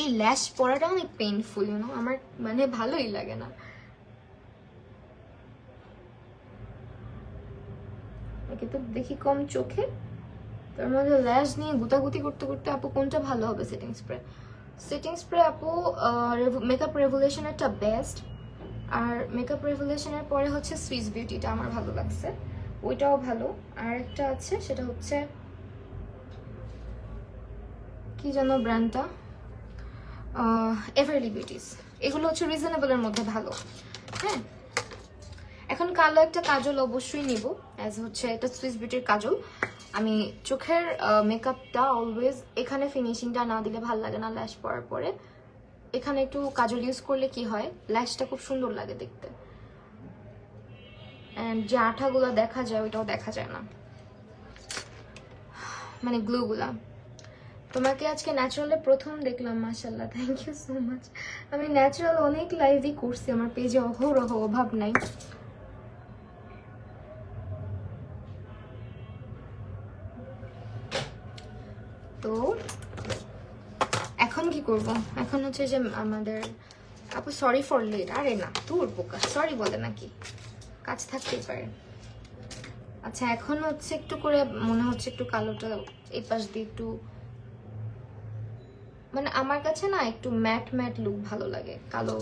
এই ল্যাশ পরাটা অনেক পেইনফুল, ইউনো, আমার মানে ভালোই লাগে না। একে তো দেখি কম চোখে, তার মধ্যে ল্যাশ নিয়ে গুতাগুতি করতে করতে। আপু কোনটা ভালো হবে সেটিং স্প্রে? সেটিং স্প্রে আপু মেকআপ রেভুলেশনেরটা বেস্ট, আর মেকআপ রেভুলেশনের পরে হচ্ছে সুইস বিউটিটা আমার ভালো লাগছে, ওইটাও ভালো। আর একটা আছে সেটা হচ্ছে কি যেন ব্র্যান্ডটা, এভারলি বিউটিস। এগুলো হচ্ছে রিজনেবলের মধ্যে ভালো। হ্যাঁ, এখন কালো একটা কাজল অবশ্যই নিব, অ্যাজ হচ্ছে এটা সুইস বিউটির কাজল। আমি চোখের মেকআপটা অলওয়েজ এখানে ফিনিশিংটা না দিলে ভাল লাগে না, ল্যাশ পরার পরে এখানে একটু কাজল ইউজ করলে কি হয়, ল্যাশটা খুব সুন্দর লাগে দেখতে, অ্যান্ড যে আঠাগুলো দেখা যায় ওইটাও দেখা যায় না, মানে গ্লুগুলা। তোমাকে আজকে ন্যাচারালে প্রথম দেখলাম, মাশাআল্লাহ, থ্যাংক ইউ সো মাচ। আমি ন্যাচারাল অনেক লাইভই করছি, আমার পেজে অহরহ, অভাব নাই। তো এখন কি করব? এখন হচ্ছে যে আমাদের আপু সরি ফর লেট। আরে না, তোর বোকা, সরি বলে নাকি, কাজ থাকতেই পারে। আচ্ছা এখন হচ্ছে একটু করে মনে হচ্ছে একটু কালোটা এই পাশ দিয়ে একটু, মানে আমার কাছে না একটু ম্যাট ম্যাট লুক ভালো লাগে কালো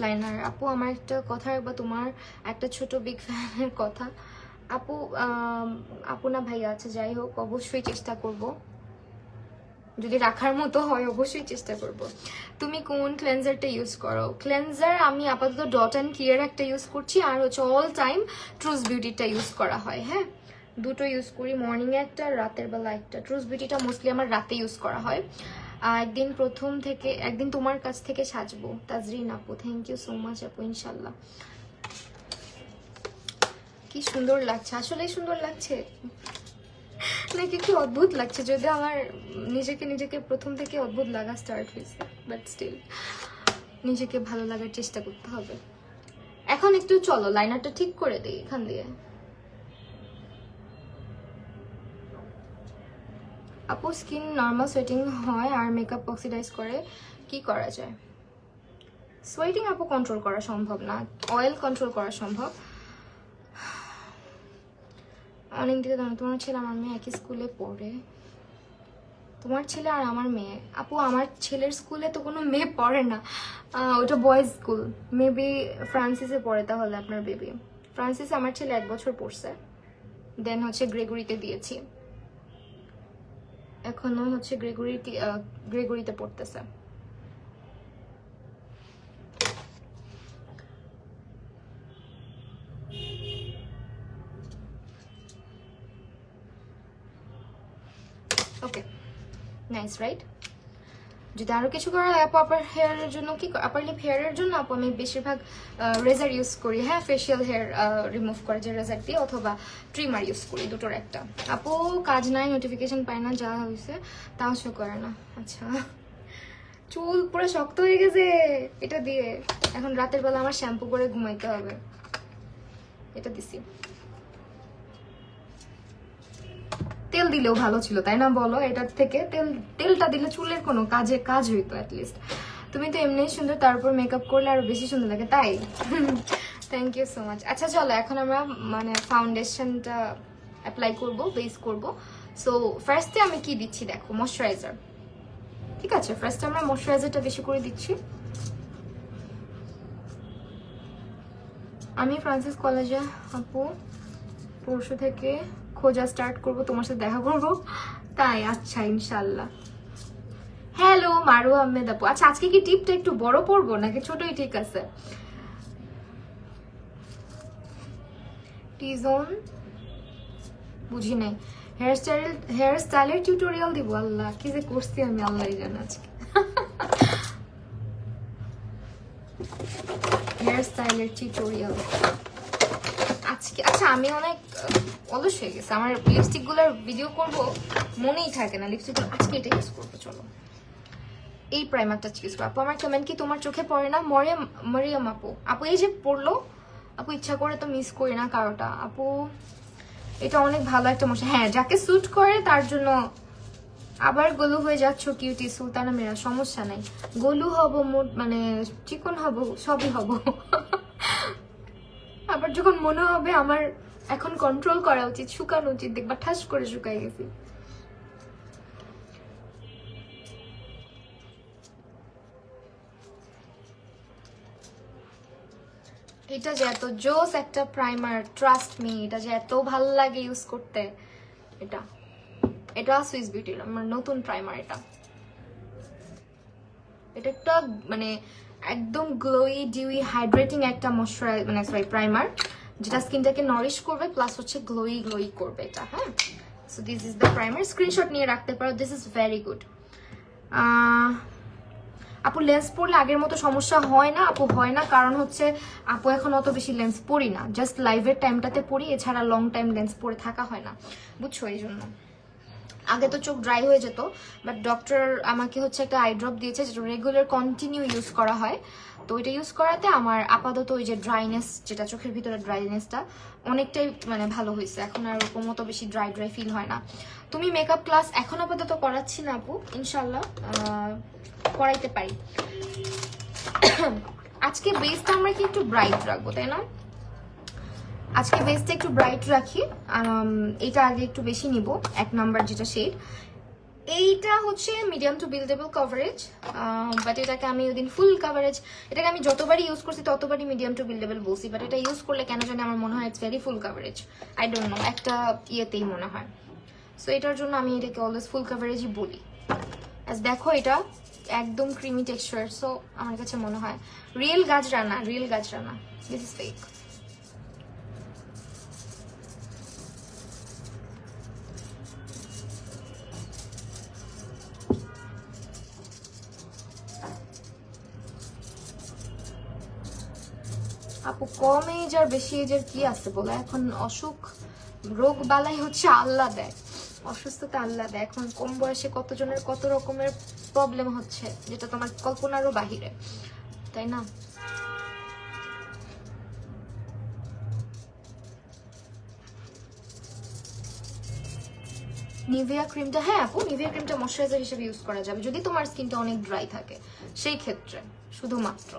লাইনার। আপু আমার একটা কথা রাখবা, তোমার একটা ছোট বিগ ফ্যানের কথা। আপু আপু না ভাইয়া আছে, যাই হোক অবশ্যই চেষ্টা করব, যদি রাখার মতো হয় অবশ্যই চেষ্টা করব। তুমি কোন ক্লেনজারটা ইউজ করো? ক্লেনজার আমি আপাতত ডট অ্যান্ড ক্লিয়ার একটা ইউজ করছি, আর হচ্ছে অল টাইম ট্রুথ বিউটিটা ইউজ করা হয়। হ্যাঁ, দুটো ইউজ করি, মর্নিংয়ে একটা, রাতের বেলা একটা। ট্রুথ বিউটিটা মোস্টলি আমার রাতে ইউজ করা হয়। একদিন প্রথম থেকে একদিন তোমার কাছ থেকে সাজবো, তাজরিন আপু, থ্যাংক ইউ সো মাচ আপু, ইনশাল্লাহ। কি সুন্দর লাগছে, আসলেই সুন্দর লাগছে। নাকি কি অদ্ভুত লাগছে, যদি আমার নিজেকে প্রথম থেকে অদ্ভুত লাগা স্টার্ট হয়েছে, বাট স্টিল নিজেকে ভালো লাগার চেষ্টা করতে হবে। এখন একটু চলো লাইনারটা ঠিক করে দিই এখান দিয়ে। আপু স্কিন নর্মাল সোয়েটিং হয় আর মেকআপ অক্সিডাইজ করে, কি করা যায়? সোয়েটিং আপু কন্ট্রোল করা সম্ভব না, অয়েল কন্ট্রোল করা সম্ভব। অনেক দিকে তোমার ছেলে আমার মেয়ে একই স্কুলে পড়ে। তোমার ছেলে আর আমার মেয়ে? আপু আমার ছেলের স্কুলে তো কোনো মেয়ে পড়ে না, ওটা বয়েজ স্কুল। মেবি ফ্রান্সিসে পড়ে তাহলে আপনার বেবি। ফ্রান্সিসে আমার ছেলে 1 বছর পড়ছে, দেন হচ্ছে গ্রেগরিতে দিয়েছি, এখনো হচ্ছে গ্রেগরিতে পড়তেছে। ওকে, নাইস রাইট। যদি আরো কিছু করা হয় আপু আপার হেয়ারের জন্য, কি আপার লিপ হেয়ারের জন্য আপু আমি বেশিরভাগ রেজার ইউজ করি। হ্যাঁ, ফেশিয়াল হেয়ার রিমুভ করে যে রেজার দিয়ে, অথবা ট্রিমার ইউজ করি, দুটোর একটা। আপু কাজ নাই, নোটিফিকেশন পায় না, যা হয়েছে তাও শো করে না। আচ্ছা, চুল পুরো শক্ত হয়ে গেছে এটা দিয়ে। এখন রাতের বেলা আমার শ্যাম্পু করে ঘুমাইতে হবে। এটা দিছি। তেল দিলেও ভালো ছিল তাই না বলো? এটার থেকে তেলটা দিলে চুলের কোনো কাজ হইতো অ্যাটলিস্ট। তুমি তো এমনি সুন্দর, তারপর মেকআপ করলে আরো বেশি সুন্দর লাগে, তাই? Thank you so much. আচ্ছা চলো এখন আমরা মানে ফাউন্ডেশনটা অ্যাপ্লাই করব, বেস করব। সো ফার্স্টে আমি কি দিচ্ছি দেখো, ময়শ্চারাইজার। ঠিক আছে, ফার্স্টে আমরা ময়শ্চারাইজারটা বেশি করে দিচ্ছি। আমি ফ্রান্সিস কলেজে আপু পরশু থেকে খোঁজা স্টার্ট করব, তোমার সাথে দেখা করব, তাই? আচ্ছা ইনশাল্লাহ। হ্যালো মারু আহমেদ আপু। আচ্ছা আজকে কি টিপটা একটু বড় পড়বো নাকি ছোটই ঠিক আছে? টি জোন বুঝি নাই। হেয়ার স্টাইলের টিউটোরিয়াল দিব? আল্লাহ কি যে করছি আমি, আল্লাহই জানে। আজকে হেয়ার স্টাইলের টিউটোরিয়াল আজকে। আচ্ছা আমি অনেক অলস হয়ে গেছে, আমার লিপস্টিক গুলোর ভিডিও করব মনেই থাকে না লিপস্টিক গুলো। আজকে এটা ইউজ করবো, চলো এই প্রাইমারটা ইউজ করবো। আপু আমার কমেন্ট কি তোমার চোখে পড়ে না? মরিয়াম আপু, আপু এই যে পড়লো আপু, ইচ্ছা করে তো মিস করি না কারোটা আপু। এটা অনেক ভালো একটা মশা, হ্যাঁ যাকে স্যুট করে তার জন্য। আবার গোলু হয়ে যাচ্ছ কিউটি সুলতানা মেরা, সমস্যা নাই, গোলু হব, মানে চিকন হব, সবই হব। আবার যখন মনে হবে আমার এখন কন্ট্রোল করা উচিত, শুকানো উচিত, দেখবা ঠাস করে শুকাই গেছি। এটা যে এত জোস একটা প্রাইমার, ট্রাস্ট মি, এটা যে এত ভালো লাগে ইউজ করতে। এটা সুইস বিউটির আমার নতুন প্রাইমার। এটা একটা মানে একদম গ্লোই ডিউই হাইড্রেটিং একটা মানে সরি প্রাইমার, যেটা স্কিনটাকে নরিশ করবে প্লাস হচ্ছে গ্লোই করবে এটা। হ্যাঁ, so this is the primer, screenshot নিয়ে রাখতে পারো, দিস ইজ ভেরি গুড। আপু লেন্স পরলে আগের মতো সমস্যা হয় না? আপু হয় না, কারণ হচ্ছে আপু এখন অত বেশি লেন্স পরি না, জাস্ট লাইভের টাইমটাতে পরি, এছাড়া লং টাইম লেন্স পরে থাকা হয় না, বুঝছো? এই জন্য আগে তো চোখ ড্রাই হয়ে যেত, বাট ডক্টর আমাকে হচ্ছে একটা আই ড্রপ দিয়েছে যেটা রেগুলার কন্টিনিউ ইউজ করা হয়। তো ওইটা ইউজ করাতে আমার আপাতত ওই যে ড্রাইনেস, যেটা চোখের ভিতরে ড্রাইনেসটা অনেকটাই মানে ভালো হয়েছে, এখন আর ওরকম মতো বেশি ড্রাই ফিল হয় না। তুমি মেকআপ ক্লাস এখন আপাতত করাচ্ছি না আপু, ইনশাল্লাহ করাইতে পারি। আজকে বেসটা আমরা কি একটু ব্রাইট রাখবো তাই না? আজকে বেসটা একটু ব্রাইট রাখি। এটা আগে একটু বেশি নিব, 1 নাম্বার যেটা শেড, এইটা হচ্ছে medium to buildable coverage, but এটাকে আমি ওদিন ফুল কভারেজ, এটাকে আমি যতবারই ইউজ করছি ততবারই মিডিয়াম টু বিল্ডেবল বলছি, বাট এটা ইউজ করলে কেন জানি আমার মনে হয় it's very full coverage, I don't know, একটা ইয়েতেই মনে হয়। সো এটার জন্য আমি এটাকে অলওয়েজ ফুল কভারেজই বলি। দেখো এটা একদম ক্রিমি টেক্সচার, সো আমার কাছে মনে হয় রিয়েল গাজরা না, দিস ইজ ফেক। আপু কম এজ আর বেশি এজের কি আছে বলো? এখন অসুখ রোগ বালাই হচ্ছে আল্লাহ দেয়, অসুস্থতা আল্লাদা। এখন কম বয়সে কতজনের কত রকমের প্রবলেম হচ্ছে, যেটা তোমার কল্পনারও বাহিরে, তাই না? নিভিয়া ক্রিমটা, হ্যাঁ আপু, নিভিয়া ক্রিমটা ময়শ্চারাইজার হিসেবে ইউজ করা যাবে যদি তোমার স্কিনটা অনেক ড্রাই থাকে, সেই ক্ষেত্রে শুধুমাত্র।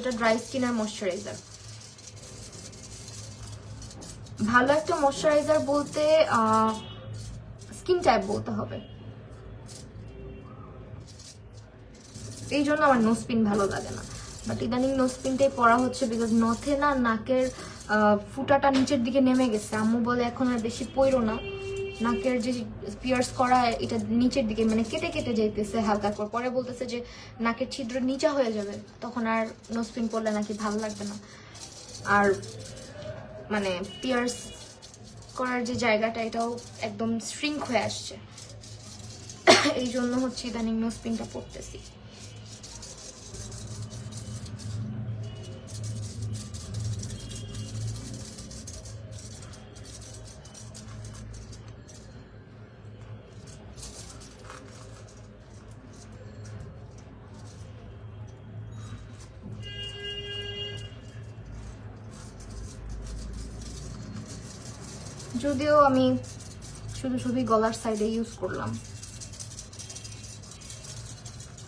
এটা ড্রাই স্কিনের ময়শ্চারাইজার। ভালো একটা ময়শ্চারাইজার বলতে স্কিন টাইপ বলতে হবে। এই জন্য আমার নোজপিন ভালো লাগে না, বাট ইদানিং নোজপিনটাই পরা হচ্ছে, বিকজ নথে না নাকের ফুটাটা নিচের দিকে নেমে গেছে। আম্মু বলে এখন আর বেশি পইরো না, নাকের যে পিয়ার্স করা এটা নিচের দিকে মানে কেটে কেটে যাইতেছে হালকা করে। পরে বলতেছে যে নাকের ছিদ্র নিচা হয়ে যাবে, তখন আর নোজপিন পরলে নাকি ভালো লাগবে না। আর মানে পিয়ার্স করার যে জায়গাটা এটাও একদম শ্রিঙ্ক হয়ে আসছে, এই জন্য হচ্ছে ইদানিং নোজপিনটা পরতেছি। যদিও আমি শুধু গলার সাইডে ইউজ করলাম।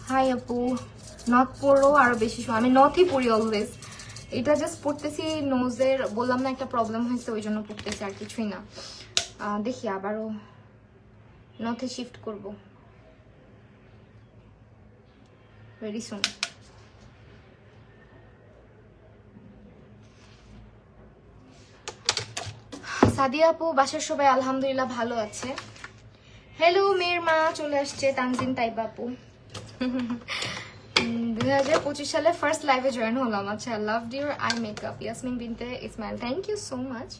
হাই আপু, নথ পরো আরো বেশি, আমি নথই পরি অলওয়েজ। এটা জাস্ট পড়তেছি নোজের, বললাম না একটা প্রবলেম হয়েছে, ওই জন্য পড়তেছি, আর কিছুই না। দেখি আবারও নথে শিফট করব ভেরি সুন। সাদিয়া আপু, বাসার সবাই আলহামদুলিল্লাহ ভালো আছে। হ্যালো মেয়ের মা চলে আসছে, তানজিন তাইবা আপু। 2025 সালে ফার্স্ট লাইভে জয়েন হলাম। আচ্ছা, love your eye makeup, Yasmin Binte Ismail, thank you so much.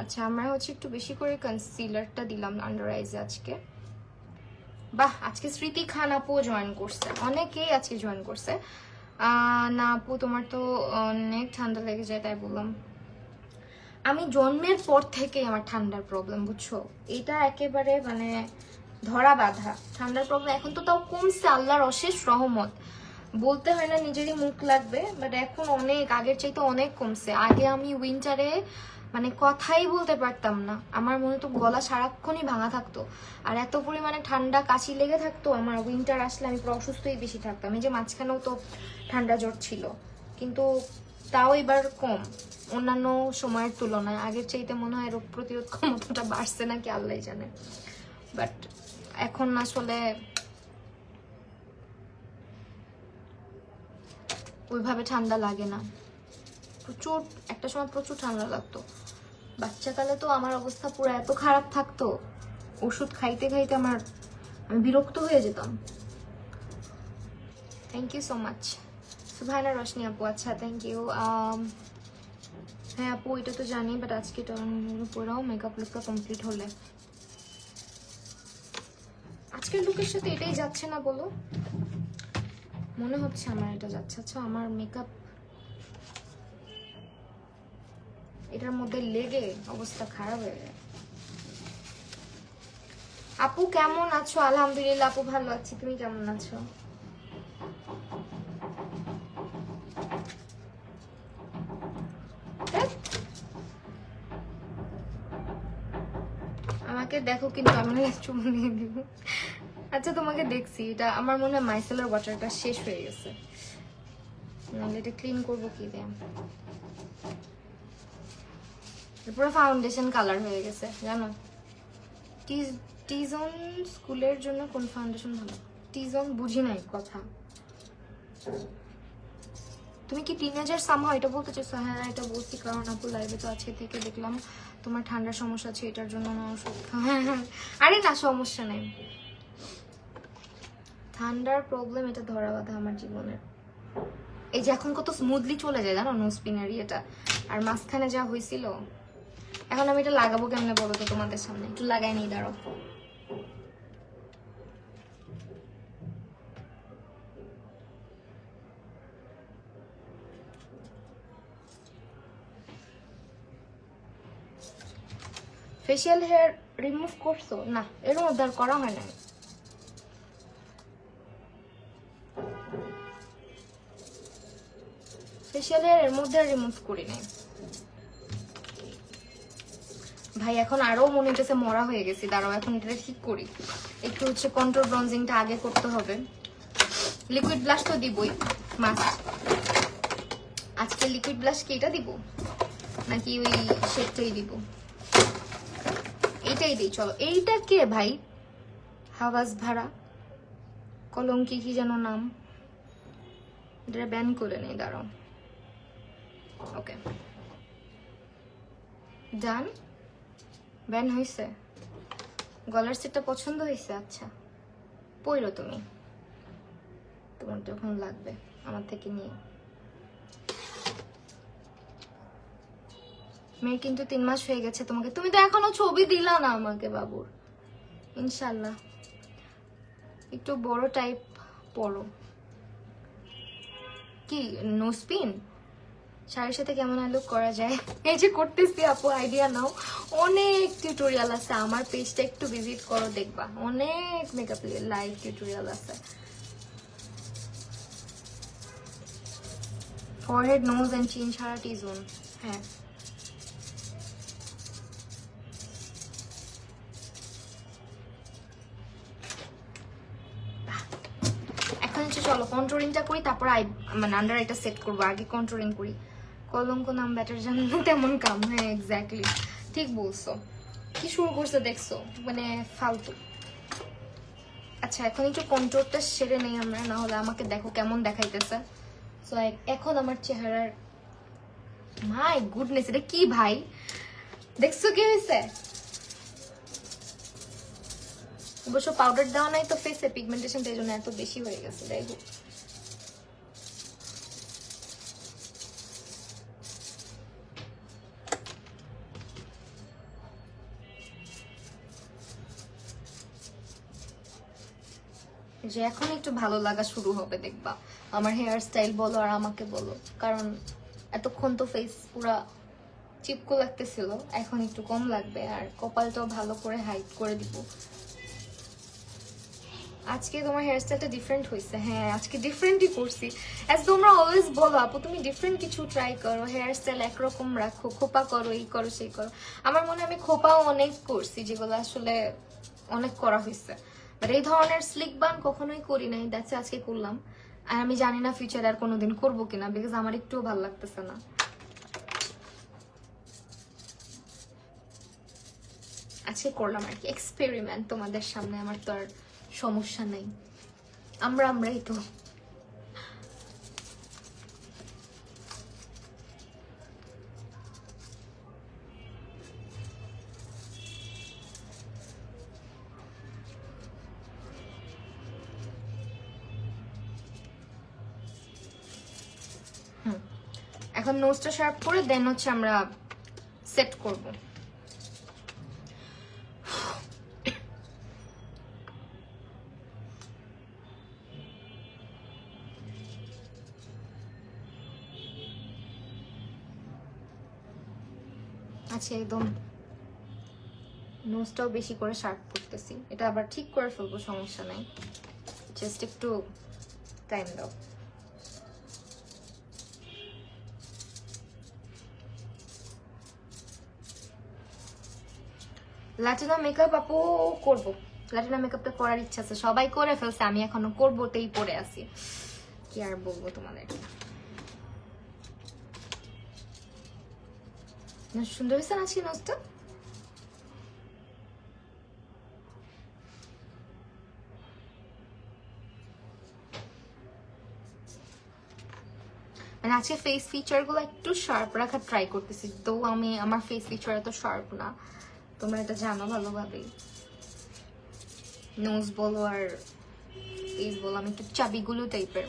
আচ্ছা, আমরা হচ্ছে একটু বেশি করে কনসিলারটা দিলাম আন্ডার আইজে আজকে। বাহ, আজকে স্মৃতি খান আপু জয়েন করছে, অনেকেই আজকে জয়েন করছে। না আপু, তোমার তো অনেক ঠান্ডা লেগে যায়, তাই বললাম। আমি জন্মের পর থেকে আমার ঠান্ডার প্রবলেম, বুঝছো, এটা একেবারে মানে ধরা বাঁধা ঠান্ডার প্রবলেম। এখন তো তাও কমছে, আল্লাহর অশেষ রহমত, বলতে হয় না, নিজেরই মুখ লাগবে, বাট এখন অনেক আগের চাইতে অনেক কমছে। আগে আমি উইন্টারে মানে কথাই বলতে পারতাম না, আমার মনে তো গলা সারাক্ষণই ভাঙা থাকতো, আর এত পরিমাণে ঠান্ডা কাশি লেগে থাকতো আমার। উইন্টার আসলে আমি পুরো অসুস্থই বেশি থাকতাম। এই যে মাঝখানেও তো ঠান্ডা জ্বর ছিল, কিন্তু তাও এবার কম অন্যান্য সময়ের তুলনায়। আগের চাইতে মনে হয় রোগ প্রতিরোধ ক্ষমতাটা বাড়ছে নাকি আল্লাহই জানে, বাট এখন আসলে ওইভাবে ঠান্ডা লাগে না। প্রচুর একটা সময় প্রচুর ঠান্ডা লাগতো, বাচ্চাকালে তো আমার অবস্থা পুরো এত খারাপ থাকতো, ওষুধ খাইতে খাইতে আমি বিরক্ত হয়ে যেতাম। থ্যাংক ইউ সো মাচ সুবহানা রশনি আপু। আচ্ছা, থ্যাংক ইউ। হ্যাঁ আপু, এটা তো জানি, বাট আজকে পুরো মেকআপ লুকটা কমপ্লিট হলে আজকের লুকের সাথে এটাই যাচ্ছে না বলো? মনে হচ্ছে আমার এটা যাচ্ছে। আচ্ছা, আমার মেকআপ এটার মধ্যে লেগে অবস্থা খারাপ হয়ে যায়। আপু কেমন আছো? আলহামদুলিল্লাহ আপু, ভালো আছি, তুমি কেমন আছো? আমাকে দেখো কিন্তু আমি চুমু নিয়ে দিব। আচ্ছা, তোমাকে দেখছি, এটা আমার মনে হয় মাইসেলার ওয়াটারটা শেষ হয়ে গেছে, নাহলে এটা ক্লিন করবো কি দিয়ে। পুরো ফাউন্ডেশন কালার হয়ে গেছে জানো। টিজন স্কুলের জন্য কোন ফাউন্ডেশন ভালো? টিজন বুঝি নাই কথা, তুমি কি টিনেজার সামহাও এটা বলতে চাইছো? হ্যাঁ এটা বলছি, কারণ আপু লাইভে তো আজকে থেকে দেখলাম তোমার ঠান্ডার সমস্যা আছে, এটার জন্য না ওষুধ খাও। হ্যাঁ হ্যাঁ, আরে না সমস্যা নেই, ঠান্ডার প্রবলেম এটা ধরা বাঁধা আমার জীবনের। এই যে এখন কত স্মুথলি চলে যায় জানো নোজপিনের এটা, আর মাঝখানে যা হয়েছিল। এখন আমি এটা লাগাবো কেমনে বলো তো তোমাদের সামনে, একটু লাগাই নিই, দাঁড়াও। ফেশিয়াল হেয়ার রিমুভ করছো? না, এর মধ্যে আর করা হয় না। ফেশিয়াল হেয়ার এর মধ্যে আর রিমুভ করি নাই ভাই। এখন আরো মনে হচ্ছে মরা হয়ে গেছি। দাঁড়াও, এখন এটা ঠিক করি। একটু হচ্ছে কন্ট্রোল ব্রনজিংটা আগে করতে হবে। লিকুইড ব্লাশ তো দিবই মাস্ট। আজকে লিকুইড ব্লাশ কি এটা দিব নাকি ওই শেডটাই দিব? এইটাই দিই চলো। এইটা কে ভাই? হাওয়াজ ভাড়া কলঙ্কি কি যেন নাম, এটা ব্যান করে নেই। দাঁড়াও, ওকে ডান। ব্যান হয়েছে। গলার সেটটা পছন্দ হয়েছে? আচ্ছা, পইরো তুমি, তোমার যখন লাগবে আমার থেকে নিয়ে। মেয়ে কিন্তু 3 মাস হয়ে গেছে তোমাকে। তুমি তো এখনো ছবি দিলা না আমাকে বাবুর। ইনশাল্লাহ একটু বড় টাইপ পরো। কি নোসপিন শাড়ির সাথে কেমন লুক করা যায়? এই যে করতেছি আপু, আইডিয়া নাও। অনেক টিউটোরিয়াল আছে আমার পেজটা, একটু ভিজিট করো, দেখবা অনেক মেকআপ লাইভ টিউটোরিয়াল আছে। ফরহেড, নোজ এন্ড চিন ছাড়া টি জোন। হ্যাঁ, এখন হচ্ছে চলো কন্ট্রোলিংটা করি, তারপর মানে আন্ডার আইটা সেট করবো। আগে কন্ট্রোলিং করি। কলঙ্ক নাম ব্যাটার জানেন না তেমন কাম। হ্যাঁ এক্স্যাক্টলি, ঠিক বলছো। কি শুরু করছে দেখছো, মানে ফালতু। আচ্ছা, এখন একটু কন্ট্রোলটা সেরে নেই আমরা, না হলে আমাকে দেখো কেমন দেখাইতেছে। সো এখন আমার চেহারার, মাই গুডনেস, এটা কি ভাই দেখছো কি হয়েছে? অবশ্য পাউডার দেওয়া নাই তো ফেসে, পিগমেন্টেশনটা এই জন্য এত বেশি হয়ে গেছে। যাই হোক, যে এখন একটু ভালো লাগা শুরু হবে দেখবা, আমার হেয়ার স্টাইল বলো আর আমাকে বলো। কারণ এতক্ষণ তো ফেস পুরা চিপকো লাগতেছিল, এখন একটু কম লাগবে। আর কপালটাও ভালো করে হাইড করে দিব। আজকে তোমার হেয়ার স্টাইলটা ডিফারেন্ট হয়েছে। হ্যাঁ আজকে ডিফারেন্টই করছি। অ্যাজ তোমরা অলওয়েজ বলো আপু তুমি ডিফারেন্ট কিছু ট্রাই করো, হেয়ার স্টাইল একরকম রাখো, খোপা করো, এই করো সেই করো। আমার মনে হয় আমি খোপাও অনেক করছি, যেগুলো আসলে অনেক করা হয়েছে। বাট এই ধরনের স্লিক বান কখনোই করি নাই, দ্যাটস আজকে করলাম। আর আমি জানি না ফিউচারে আর কোনোদিন করবো কিনা, বিকজ আমার একটুও ভালো লাগতেছে না। আজকে করলাম আর কি এক্সপেরিমেন্ট তোমাদের সামনে। আমার তো আর সমস্যা নেই, আমরাই তো। এখন নোজটা শার্প করে দেন হচ্ছে আমরা সেট করব। আচ্ছা, একদম নোজটাও বেশি করে শার্প করতেছি। এটা আবার ঠিক করে ফেলবো, সমস্যা নাই, জাস্ট একটু টাইম দাও। লাটিনা মেকআপ আপু করবো। লাটিনা মেকআপটা করার ইচ্ছা আছে, সবাই করে ফেলছে, আমি এখনো করবোতেই পড়ে আছি। কি আর বলবো তোমাদের। সুন্দর হয়েছে না নোজটা? মানে আজকে ফেস ফিচার গুলো একটু শার্প রাখার ট্রাই করতেছি, তো আমার ফেস ফিচার এত শার্প না, তোমরা এটা জানো ভালোভাবেই। নোজ বলো আর ফেস বলো, আমি একটু চাবিগুলো টাইপের।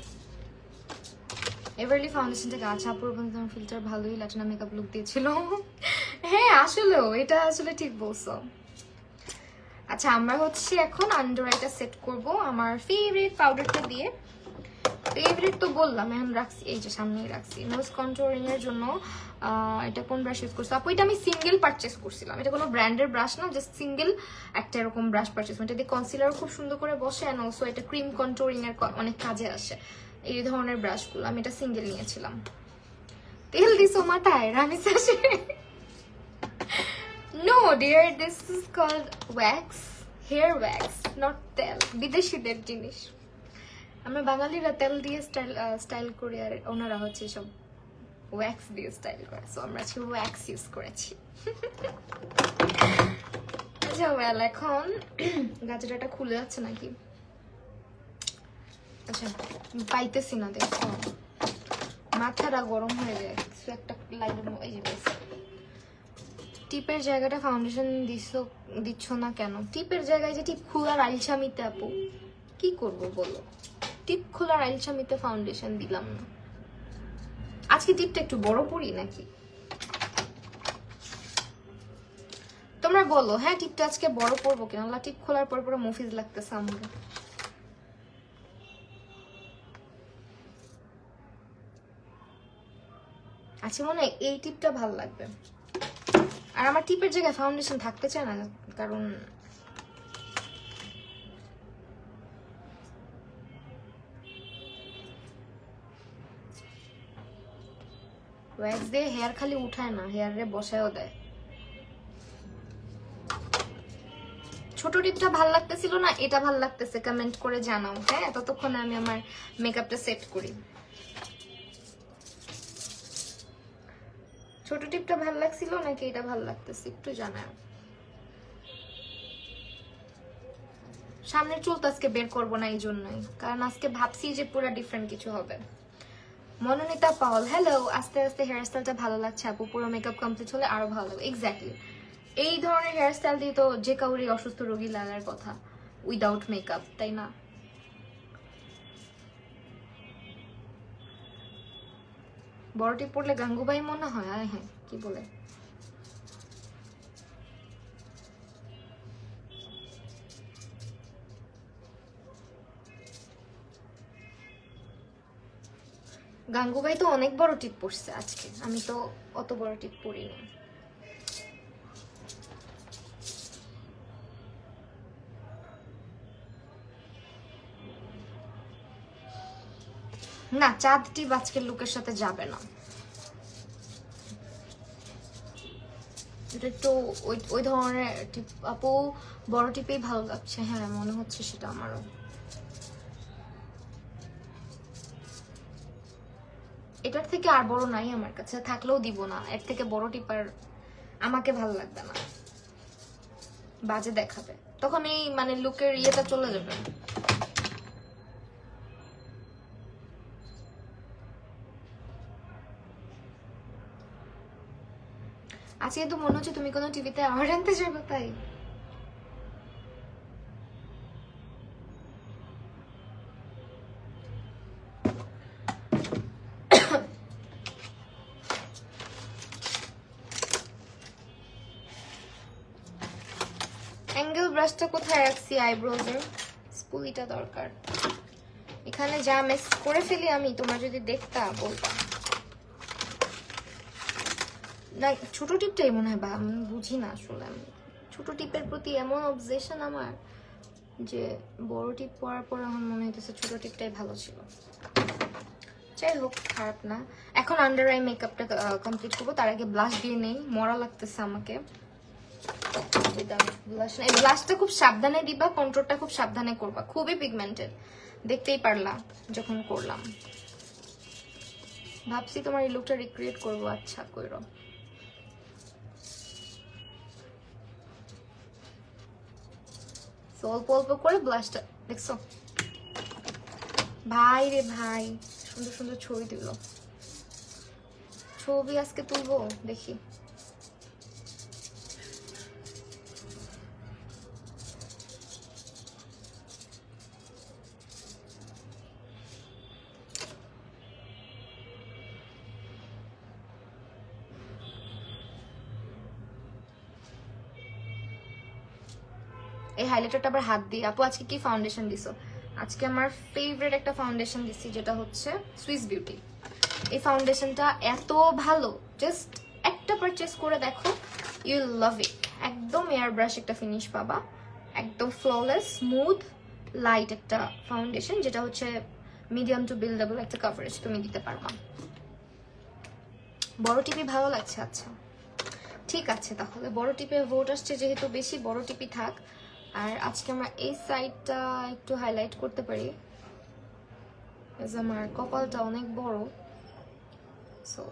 এভারলি ফাউন্ডেশনটা গাছ আপুর তোমার ফিল্টার ভালোই লাটিনা মেকআপ লুক দিয়েছিল। হ্যাঁ আসলেও এটা আসলে ঠিক বলছো। আচ্ছা, আমরা হচ্ছে এখন আন্ডার আইটা সেট করব আমার ফেভারিট পাউডারটা দিয়ে। ফেভারিট তো বললাম, এখন রাখছি, এই যে সামনেই রাখছি। নোজ কন্ট্রোলিং এর জন্য এটা কোন ব্রাশ ইউজ করছি আপু? এটা আমি সিঙ্গেল পারচেস করছিলাম, এটা কোনো ব্র্যান্ডের ব্রাশ না, জাস্ট সিঙ্গেল একটা এরকম ব্রাশ পারচেস। এটা দিয়ে কনসিলার খুব সুন্দর করে বসে, অ্যান্ড অলসো এটা ক্রিম কন্ট্রোলিং এর অনেক কাজে আসে এই ধরনের ব্রাশগুলো। আমি এটা সিঙ্গেল নিয়েছিলাম। তেল দিছো মাথায় রানী শাশে? No dear, this is called wax, hair wax, not tel. বিদেশিদের জিনিস। আমরা বাঙালিরা তেল দিয়ে স্টাইল করি, আর ওনারা হচ্ছে সব ওয়্যাক্স দিয়ে স্টাইল করে। সো আমরা হচ্ছে ওয়্যাক্স ইউজ করেছি। আচ্ছা ওয়েল, এখন গাজরাটা খুলে যাচ্ছে নাকি? আচ্ছা পাইতেছি না, দেখো মাথাটা গরম হয়ে যায়। কিছু একটা লাইটের এই যে টিপের জায়গাটা ফাউন্ডেশন দিচ্ছ না কেন? টিপের জায়গায় যে টিপ খোলার আইলসামিতে আপু কি করব বলো? টিপ খোলার আইলসামিতে ফাউন্ডেশন দিলাম না। আজকে টিপটা একটু বড় পড়ি নাকি? তোমরা বলো হ্যাঁ, টিপটা আজকে বড় পড়বো কেন? টিপ খোলার পর পুরো মুফিজ লাগতেছে আমাকে। আচ্ছা মনে হয় এই টিপটা ভালো লাগবে। আর আমার টিপের জায়গায় ফাউন্ডেশন থাকতে চায় না, কারণ ওয়্যাক্স দিয়ে হেয়ার খালি উঠায় না, হেয়ারে বসায়ও দেয়। ছোট টিপটা ভাল লাগতেছিল না, এটা ভাল লাগতেছে কমেন্ট করে জানাও। হ্যাঁ ততক্ষণে আমি আমার মেকআপটা সেট করি। ছোট টিপটা ভাল লাগছিল নাকি এটা ভাল লাগতেছে একটু জানাও। সামনের চুল তো আজকে বের করবো না এই জন্যই, কারণ আজকে ভাবছি যে পুরো ডিফারেন্ট কিছু হবে। মনোনীতা পাওয়াল, হ্যালো। আস্তে আস্তে হেয়ার স্টাইলটা ভালো লাগছে আপু, পুরো মেকআপ কমপ্লিট হলে আরো ভালো লাগবে। এক্স্যাক্টলি এই ধরনের হেয়ার স্টাইল দিয়ে তো যে কাউরই অসুস্থ রোগী লাগার কথা, উইদাউট মেকআপ, তাই না? বড় টিপ পড়লে গাঙ্গুবাই মনে হয়। হ্যাঁ কি বলে? গাঙ্গুবাই তো অনেক বড় টিপ পড়ছে আজকে, আমি তো অত বড় টিপ পরিনি। না চাঁদ টিপ আজকের লুকের সাথে যাবে না। এটা একটু ওই ধরনের টিপ আপু, বড় টিপেই ভালো লাগছে। হ্যাঁ মনে হচ্ছে সেটা আমারও। এটার থেকে আর বড় নাই আমার কাছে, থাকলেও দিব না। এর থেকে বড় টিপ আর আমাকে ভালো লাগবে না, বাজে দেখাবে তখন, এই মানে লুকের ইয়েটা চলে যাবে। আজকে তো মনে হচ্ছে তুমি কোনো টিভিতে আওয়াজ আনতে যাবে, তাই অ্যাঙ্গেল ব্রাশটা কোথায় রাখছি? আইব্রোজের স্পুলিটা দরকার। এখানে যা মিস করে ফেলি আমি, তোমরা যদি দেখতা বলতা। না ছোট টিপটাই মনে হয়, বা আমি বুঝি না আসলে। আমি ছোট টিপের প্রতি এমন অবজেশন আমার যে বড় টিপ পরার পর আমার মনে হইতেছে ছোট টিপটাই ভালো ছিল। যাই হোক, খারাপ না। এখন আন্ডার আই মেকআপটা কমপ্লিট করবো, তার আগে ব্লাশ দিয়ে নেই, মরা লাগতেছে আমাকে। এই ব্লাশটা খুব সাবধানে দিবা, কন্ট্রোলটা খুব সাবধানে করবা, খুবই পিগমেন্টেড, দেখতেই পারলা যখন করলাম। ভাবছি তোমার এই লুকটা রিক্রিয়েট করবো। আচ্ছা কইরো। অল্প অল্প করে ব্লাশটা, দেখছো ভাই রে ভাই, সুন্দর সুন্দর ছবি দিল। ছবি আজকে তুলবো, দেখি। এই হাইলাইটারটা আবার হাত দিয়ে। আপু আজকে কি ফাউন্ডেশন দিছো? আজকে আমার ফেভারিট একটা ফাউন্ডেশন দিচ্ছি, যেটা হচ্ছে সুইস বিউটি। এই ফাউন্ডেশনটা এত ভালো, জাস্ট একটা পারচেস করে দেখো, ইউ লাভ ইট। একদম এয়ার ব্রাশ একটা ফিনিশ পাবা, একদম ফ্ললেস স্মুথ লাইট একটা ফাউন্ডেশন, যেটা হচ্ছে মিডিয়াম টু বিল্ডেবল একটা কভারেজ তুমি দিতে পারবা। বড় টিপি ভালো লাগছে? আচ্ছা ঠিক আছে, তাহলে বড় টিপে ভোট আসছে যেহেতু বেশি, বড় টিপি থাক। আর আজকে আমরা এই সাইডটা একটু হাইলাইট করতে পারি, আমার কপালটা অনেক বড়। সো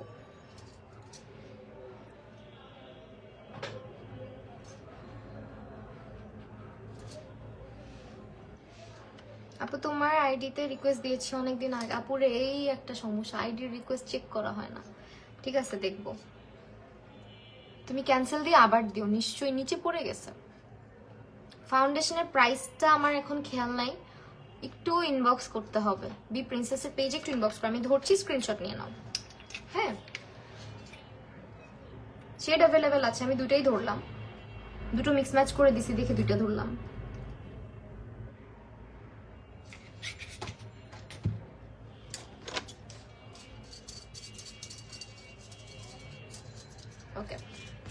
আপু তোমার আইডিতে রিকোয়েস্ট দিয়েছি অনেকদিন আগে, আপুরে এই একটা সমস্যা, আইডির রিকোয়েস্ট চেক করা হয় না। ঠিক আছে দেখবো, তুমি ক্যান্সেল দিয়ে আবার দিও, নিশ্চয়ই নিচে পড়ে গেছে। ফাউন্ডেশনের প্রাইসটা আমার এখন খেয়াল নাই, একটু ইনবক্স করতে হবে। বি প্রিন্সেসের পেজে একটু ইনবক্স করো, আমি ধরছি, স্ক্রিনশট নিয়ে নাও। হ্যাঁ শেড অ্যাভেলেবেল আছে, আমি দুটাই ধরলাম, দুটো মিক্স ম্যাচ করে দিছি দেখে দুইটা ধরলাম। ওকে,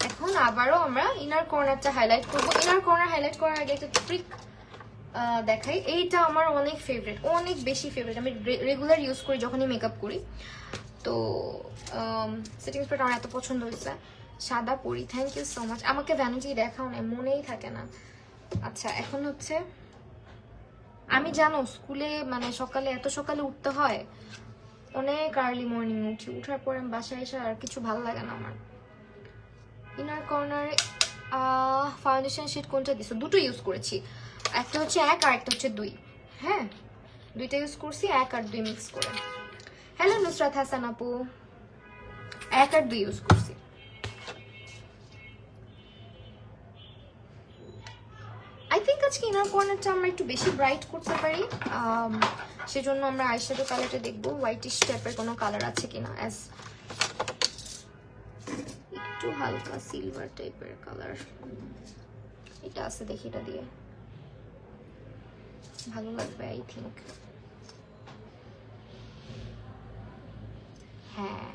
এখন আবারও আমরা ইনার কর্নারটা হাইলাইট করব। ইনার কর্নার হাইলাইট করার আগে একটা ট্রিক দেখাই, এইটা আমার অনেক ফেভারিট, অনেক বেশি ফেভারিট, আমি রেগুলার ইউজ করি যখনই মেকআপ করি। তো সেটিং স্প্রেটা আমার এত পছন্দ হয়েছে। সাদা পরি, থ্যাংক ইউ সো মাচ। আমাকে ভ্যানিটি দেখাও না, মনেই থাকে না। আচ্ছা এখন হচ্ছে, আমি জানো স্কুলে মানে সকালে এত সকালে উঠতে হয়, অনেক আর্লি মর্নিং উঠি, উঠার পর আমি বাসায় এসে আর কিছু ভালো লাগে না আমার। ইনার কর্নারে ফাউন্ডেশন শেড কোনটা দিছো? দুটো ইউজ করেছি, একটা হচ্ছে 1 আর একটা হচ্ছে 2। হ্যাঁ দুইটা ইউজ করছি, 1 আর 2 মিক্স করে। হ্যালো নুসরাত হাসান আপু, 1 আর 2 ইউজ করছি। আই থিঙ্ক আজকে ইনার কর্নারটা আমরা একটু বেশি ব্রাইট করতে পারি, সেজন্য আমরা আইশ্যাডো কালারটা দেখবো হোয়াইটিশ টাইপের কোনো কালার আছে কিনা, অ্যাজ একটু হালকা সিলভার টাইপের কালার এটা আছে, দেখি এটা দিয়ে ভালো লাগবে আই থিঙ্ক। হ্যাঁ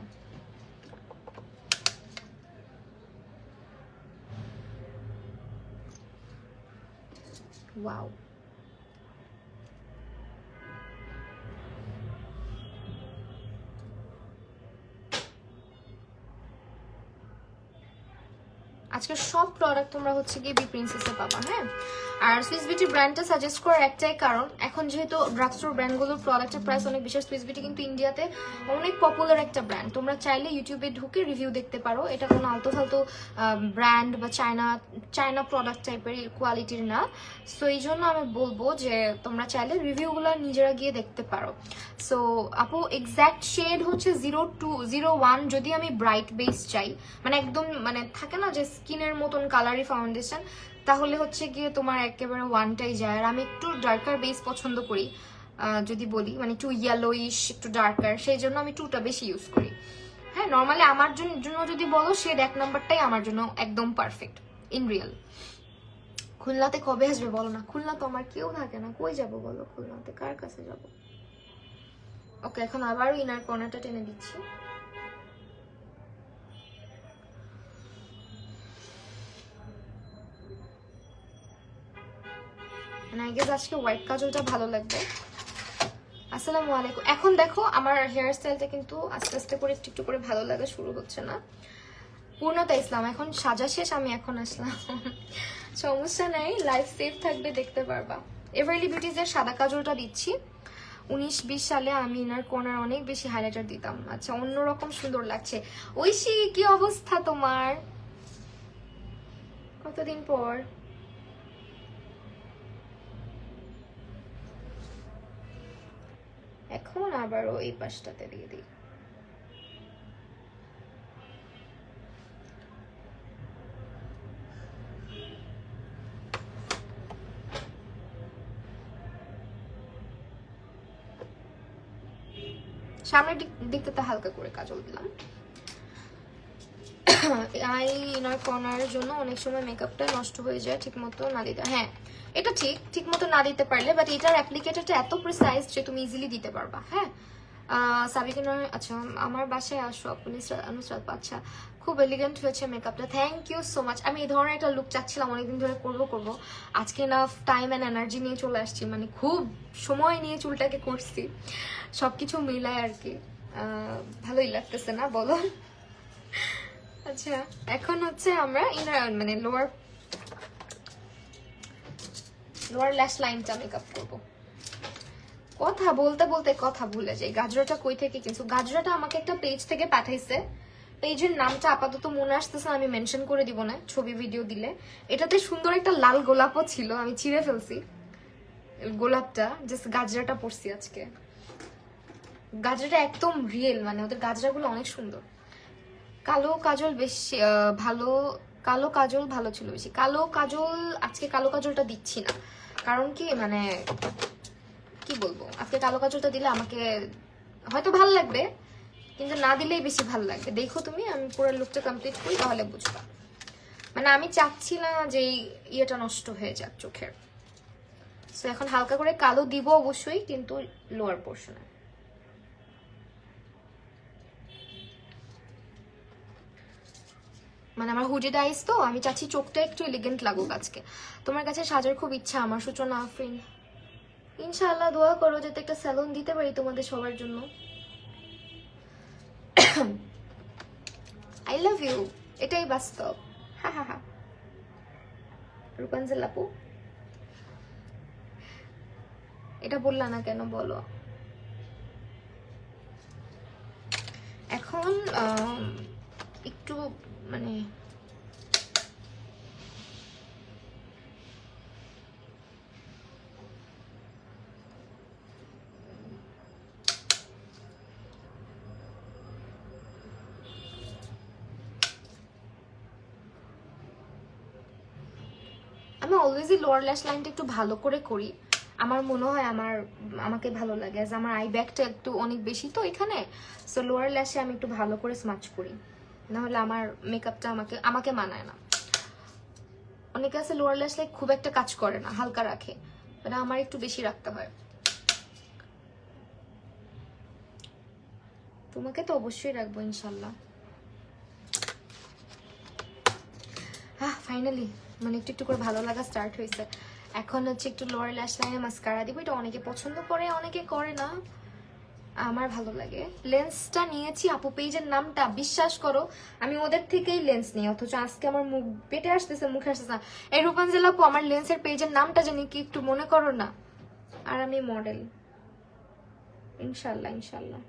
ওয়াও, আজকের সব প্রোডাক্ট তোমরা হচ্ছে গিয়ে বি প্রিন্সেসে পাবা। হ্যাঁ আর সুইস বিউটি ব্র্যান্ডটা সাজেস্ট করার একটাই কারণ, এখন যেহেতু ড্রাগস্টোর ব্র্যান্ডগুলোর প্রোডাক্টের প্রাইস অনেক বেশি, সুইস বিউটি কিন্তু ইন্ডিয়াতে অনেক পপুলার একটা ব্র্যান্ড। তোমরা চাইলে ইউটিউবে ঢুকে রিভিউ দেখতে পারো, এটা কোনো আলতো ফালতু ব্র্যান্ড বা চায়না প্রোডাক্ট টাইপের কোয়ালিটির না। সো এই জন্য আমি বলবো যে তোমরা চাইলে রিভিউগুলো নিজেরা গিয়ে দেখতে পারো। সো আপু এক্স্যাক্ট শেড হচ্ছে 0201, যদি আমি ব্রাইট বেস চাই, মানে একদম মানে থাকে না যে স্কিনের মতন কালারি ফাউন্ডেশন, তাহলে হচ্ছে গিয়ে তোমার একেবারে 1টাই যায়। আর আমি একটু ডার্কার বেস পছন্দ করি, যদি বলি মানে একটু ইয়েলোইশ একটু ডার্কার, সেই জন্য আমি 2টা বেশি ইউজ করি। হ্যাঁ নর্মালি আমার জন্য যদি বলো শেড 1 নাম্বারটাই আমার জন্য একদম পারফেক্ট ইন রিয়েল। খুলনাতে কবে আসবে বলো না? খুলনা তো আমার কেউ থাকে না, কই যাব বলো, খুলনাতে কার কাছে যাব? ওকে এখন আবারও ইনার কর্নারটা টেনে দিচ্ছি। আই গেস আজকে হোয়াইট কাজলটা ভালো লাগবে। আসসালামু আলাইকুম। এখন দেখো আমার হেয়ার স্টাইলটা কিন্তু আস্তে আস্তে করে একটু একটু করে ভালো লাগা শুরু হচ্ছে না? পূর্ণতা ইসলাম, এখন সাজা শেষ, আমি এখন আসলাম। সমস্যা নাই, লাইফ সেফ থাকবে, দেখতে পারবা। এভারলি বিউটিজের সাদা কাজলটা দিচ্ছি। 19-20 সালে আমি ইনার কর্নার অনেক বেশি হাইলাইটার দিতাম। আচ্ছা অন্যরকম সুন্দর লাগছে। ঐশী কি অবস্থা তোমার? কতদিন পর? এখন আবারও এই পাশটাতে দিয়ে দিই। সামনের দিকটাতে হালকা করে কাজল দিলাম। আই ইনার কর্নারের জন্য অনেক সময় মেকআপটা নষ্ট হয়ে যায় ঠিক মতো না দিতে। হ্যাঁ, এটা ঠিক মতো না দিতে পারলে, বাট এটার অ্যাপ্লিকেটারটা এত প্রিসাইজ যে তুমি ইজিলি দিতে পারবা। হ্যাঁ, সাবিকিনার, আচ্ছা আমার বাসায় আসো নুসরাত, আচ্ছা খুব এলিগেন্ট হয়েছে মেকআপটা, থ্যাংক ইউ সো মাচ। আমি এই ধরনের একটা লুক চাচ্ছিলাম অনেকদিন ধরে, করবো আজকে না টাইম অ্যান্ড এনার্জি নিয়ে চলে আসছি, মানে খুব সময় নিয়ে চুলটাকে করছি, সবকিছু মিলায় আর কি। ভালোই লাগতেছে না বলো? আচ্ছা এখন হচ্ছে আমরা মানে লোয়ার ল্যাশ লাইনটা মেকআপ করব। কথা বলতে বলতে কথা ভুলে যাই। গাজরাটা কই থেকে কিনছো? গাজরাটা আমাকে একটা পেজ থেকে পাঠাইছে, পেজের নামটা আপাতত মনে আসতেছে, আমি মেনশন করে দিব না ছবি ভিডিও দিলে। এটাতে সুন্দর একটা লাল গোলাপও ছিল, আমি ছিঁড়ে ফেলছি গোলাপটা, জাস্ট গাজরাটা পরছি আজকে। গাজরাটা একদম রিয়েল, মানে ওদের গাজরাগুলো অনেক সুন্দর। কালো কাজল বেশি ভালো, কালো কাজল ভালো ছিল বেশি। কালো কাজল আজকে কালো কাজলটা দিচ্ছি না, কারণ কি মানে কি বলবো, আজকে কালো কাজলটা দিলে আমাকে হয়তো ভালো লাগবে, কিন্তু না দিলেই বেশি ভালো লাগবে। দেখো তুমি, আমি পুরো লুকটা কমপ্লিট করি তাহলে বুঝবা। মানে আমি চাচ্ছি না যে ইয়েটা নষ্ট হয়ে যাক চোখের। সো এখন হালকা করে কালো দিব অবশ্যই, কিন্তু লোয়ার পোর্শনে। মানে আমার হুডি ডাইস তো, আমি চাচ্ছি চোখটা একটু এলিগেন্ট লাগুক আজকে। তোমার কাছে সাজার খুব ইচ্ছা আমার, সূচনা আফরিন। ইনশাআল্লাহ দোয়া করো যাতে একটা স্যালুন দিতে পারি তোমাদের সবার জন্য। আই লাভ ইউ, এটাই বাস্তব। হা হা হা। রূপাঞ্জল আপু, এটা বললা না কেন বলো? এখন একটু মানে আমি অলওয়েজই লোয়ার ল্যাশ লাইনটা একটু ভালো করে করি, আমার মনে হয় আমাকে ভালো লাগে, অ্যাজ আমার আই ব্যাগটা একটু অনেক বেশি তো এখানে, সো লোয়ার ল্যাশে আমি একটু ভালো করে স্মাচ করি, নাহলে আমার মেকআপটা আমাকে মানায় না। অনেকে আছে লোয়ার ল্যাশ লাইক খুব একটা কাজ করে না, হালকা রাখে, এটা আমার একটু বেশি রাখতে হয়। তোমাকে তো অবশ্যই রাখবো ইনশাল্লাহ। ফাইনালি মানে একটু একটু করে ভালো লাগা স্টার্ট হয়েছে। এখন হচ্ছে একটু লোয়ার ল্যাশ লাইনে মাস্কারা দিব, এটা অনেকে পছন্দ করে অনেকে করে না, আমার ভালো লাগে। লেন্সটা নিয়েছি আপু পেজের নামটা, বিশ্বাস করো আমি ওদের থেকেই লেন্স নিই, অথচ আজকে আমার মুখ পেটে আসতেছে, মুখে আসতেছে না। এই রূপাঞ্জল আপু, আমার লেন্সের পেজের নামটা জানি কি একটু মনে করো না। আর আমি মডেল, ইনশাল্লাহ ইনশাল্লাহ।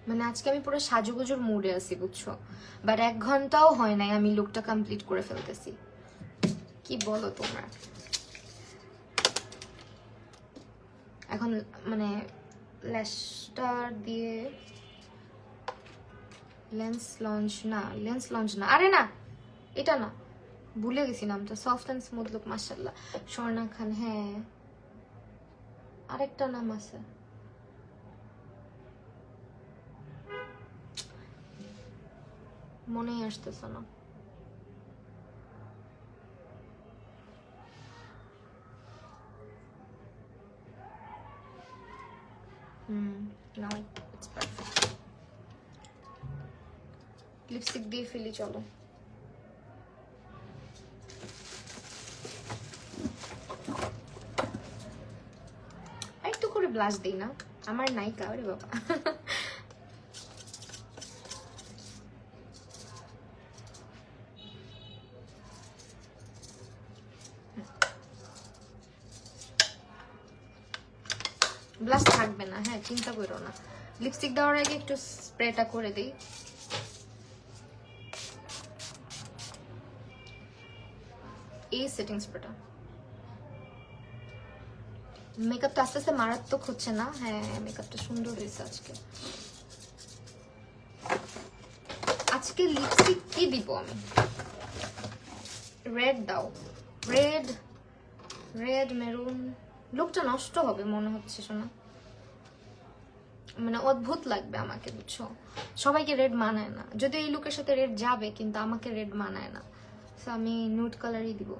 মানে আজকে আমি পুরো সাজুগুজুর মুডে আছি বুঝছো, বাট 1 ঘন্টাও হয় নাই আমি লুকটা কমপ্লিট করে ফেলতেছি। কি বলো তোমরা? এখন মানে ল্যাশটা দিয়ে লেন্স লঞ্চ না, আরে না এটা না, ভুলে গেছি নামটা। সফট অ্যান্ড স্মুথ লুক, মাশাআল্লাহ। স্বর্ণা খান, হ্যাঁ আরেকটা নাম আছে, মনেই আসতেছে না। Now it's perfect. লিপস্টিক দিয়ে ফেলি চলো। একটু করে ব্লাশ দিই না, আমার নায়িকা রে বাবা। ব্লাশ থাকবে না, হ্যাঁ চিন্তা করো না। লিপস্টিক দেওয়ার আগে একটু স্প্রেটা করে দিই। এই সেটিং স্প্রেটা। মেকআপটা আস্তে আস্তে মারাত্মক হচ্ছে না? হ্যাঁ, মেকআপটা সুন্দর হয়েছে আজকে। আজকে লিপস্টিক কি দিব আমি? রেড দাও, রেড, রেড মেরুন। লুকটা নষ্ট হবে মনে হচ্ছে শোনা, মানে অদ্ভুত লাগবে আমাকে, বুঝছো? সবাইকে রেড মানায় না, যদি এই লুকের সাথে রেড যাবে, কিন্তু আমাকে রেড মানায় না, সো আমি নুড কালারই দিব।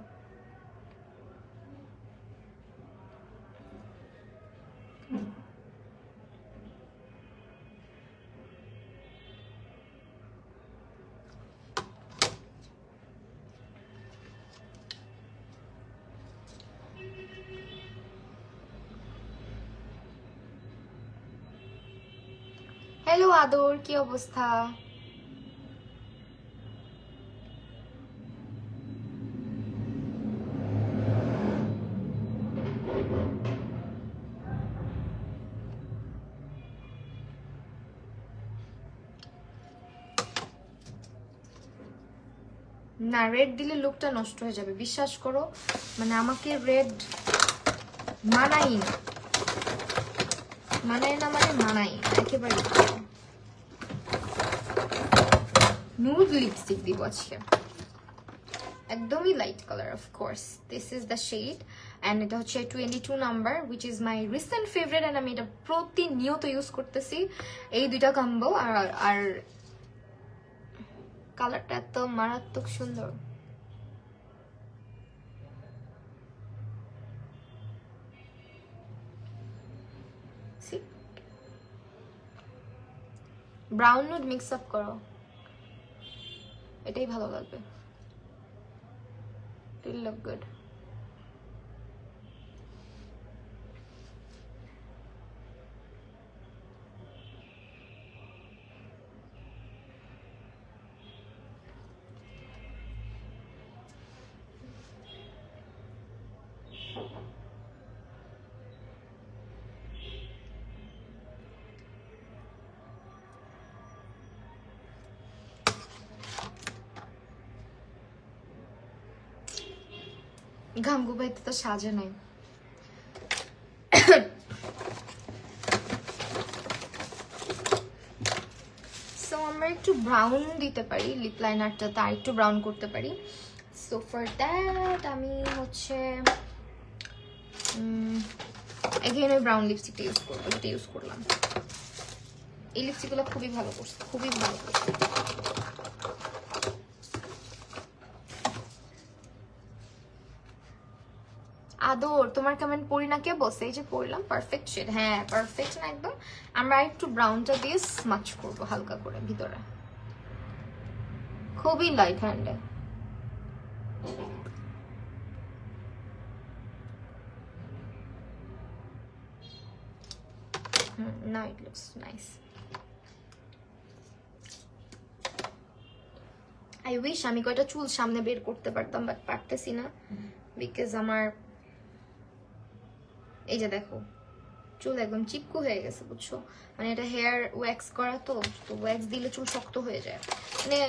হ্যালো আদর, কি অবস্থা? না, রেড দিলে লুকটা নষ্ট হয়ে যাবে, বিশ্বাস করো। মানে আমাকে রেড মানাই না, মানাই না, মানে মানাই না একেবারে। নুড লিপস্টিক দিব আজকে, একদমই light colour, of course this is the shade, and এটা হচ্ছে 22 number, which is my recent favourite, and আমি এটা প্রতিনিয়ত ইউজ করতেছি। এই দুইটা কম্বো, আর কালারটা এত মারাত্মক সুন্দর। ব্রাউন নুড মিক্স আপ করো, এটাই ভালো লাগবে। It will look good. গাঙ্গু ভাইতে তো সাজে নাই। সো আমরা একটু ব্রাউন দিতে পারি, লিপ লাইনারটা তার একটু ব্রাউন করতে পারি। সো ফর দ্যাট আমি হচ্ছে এগেইন ওই ব্রাউন লিপস্টিকটা ইউজ করবো, যেটা ইউজ করলাম। এই লিপস্টিকগুলো খুবই ভালো করছে, খুবই ভালো করছে। আদর, তোমার কমেন্ট পড়ি না কে বসে? এই যে পড়লাম, পারফেক্ট শেড। হ্যাঁ, পারফেক্ট না একদম। আমরা একটু ব্রাউনটা দিয়ে স্মাচ করবো হালকা করে ভিতরে, খুবই light হ্যান্ডে। Now it looks nice. I wish আমি কয়টা চুল সামনে বের করতে পারতাম, বাট পারতেছি না, বিকজ আমার এই যে দেখো চুল একদম চিপকু হয়ে গেছে, বুঝছো? মানে এটা হেয়ার ওয়্যাক্স করা, তো ওয়্যাক্স দিলে চুল শক্ত হয়ে যায়। মানে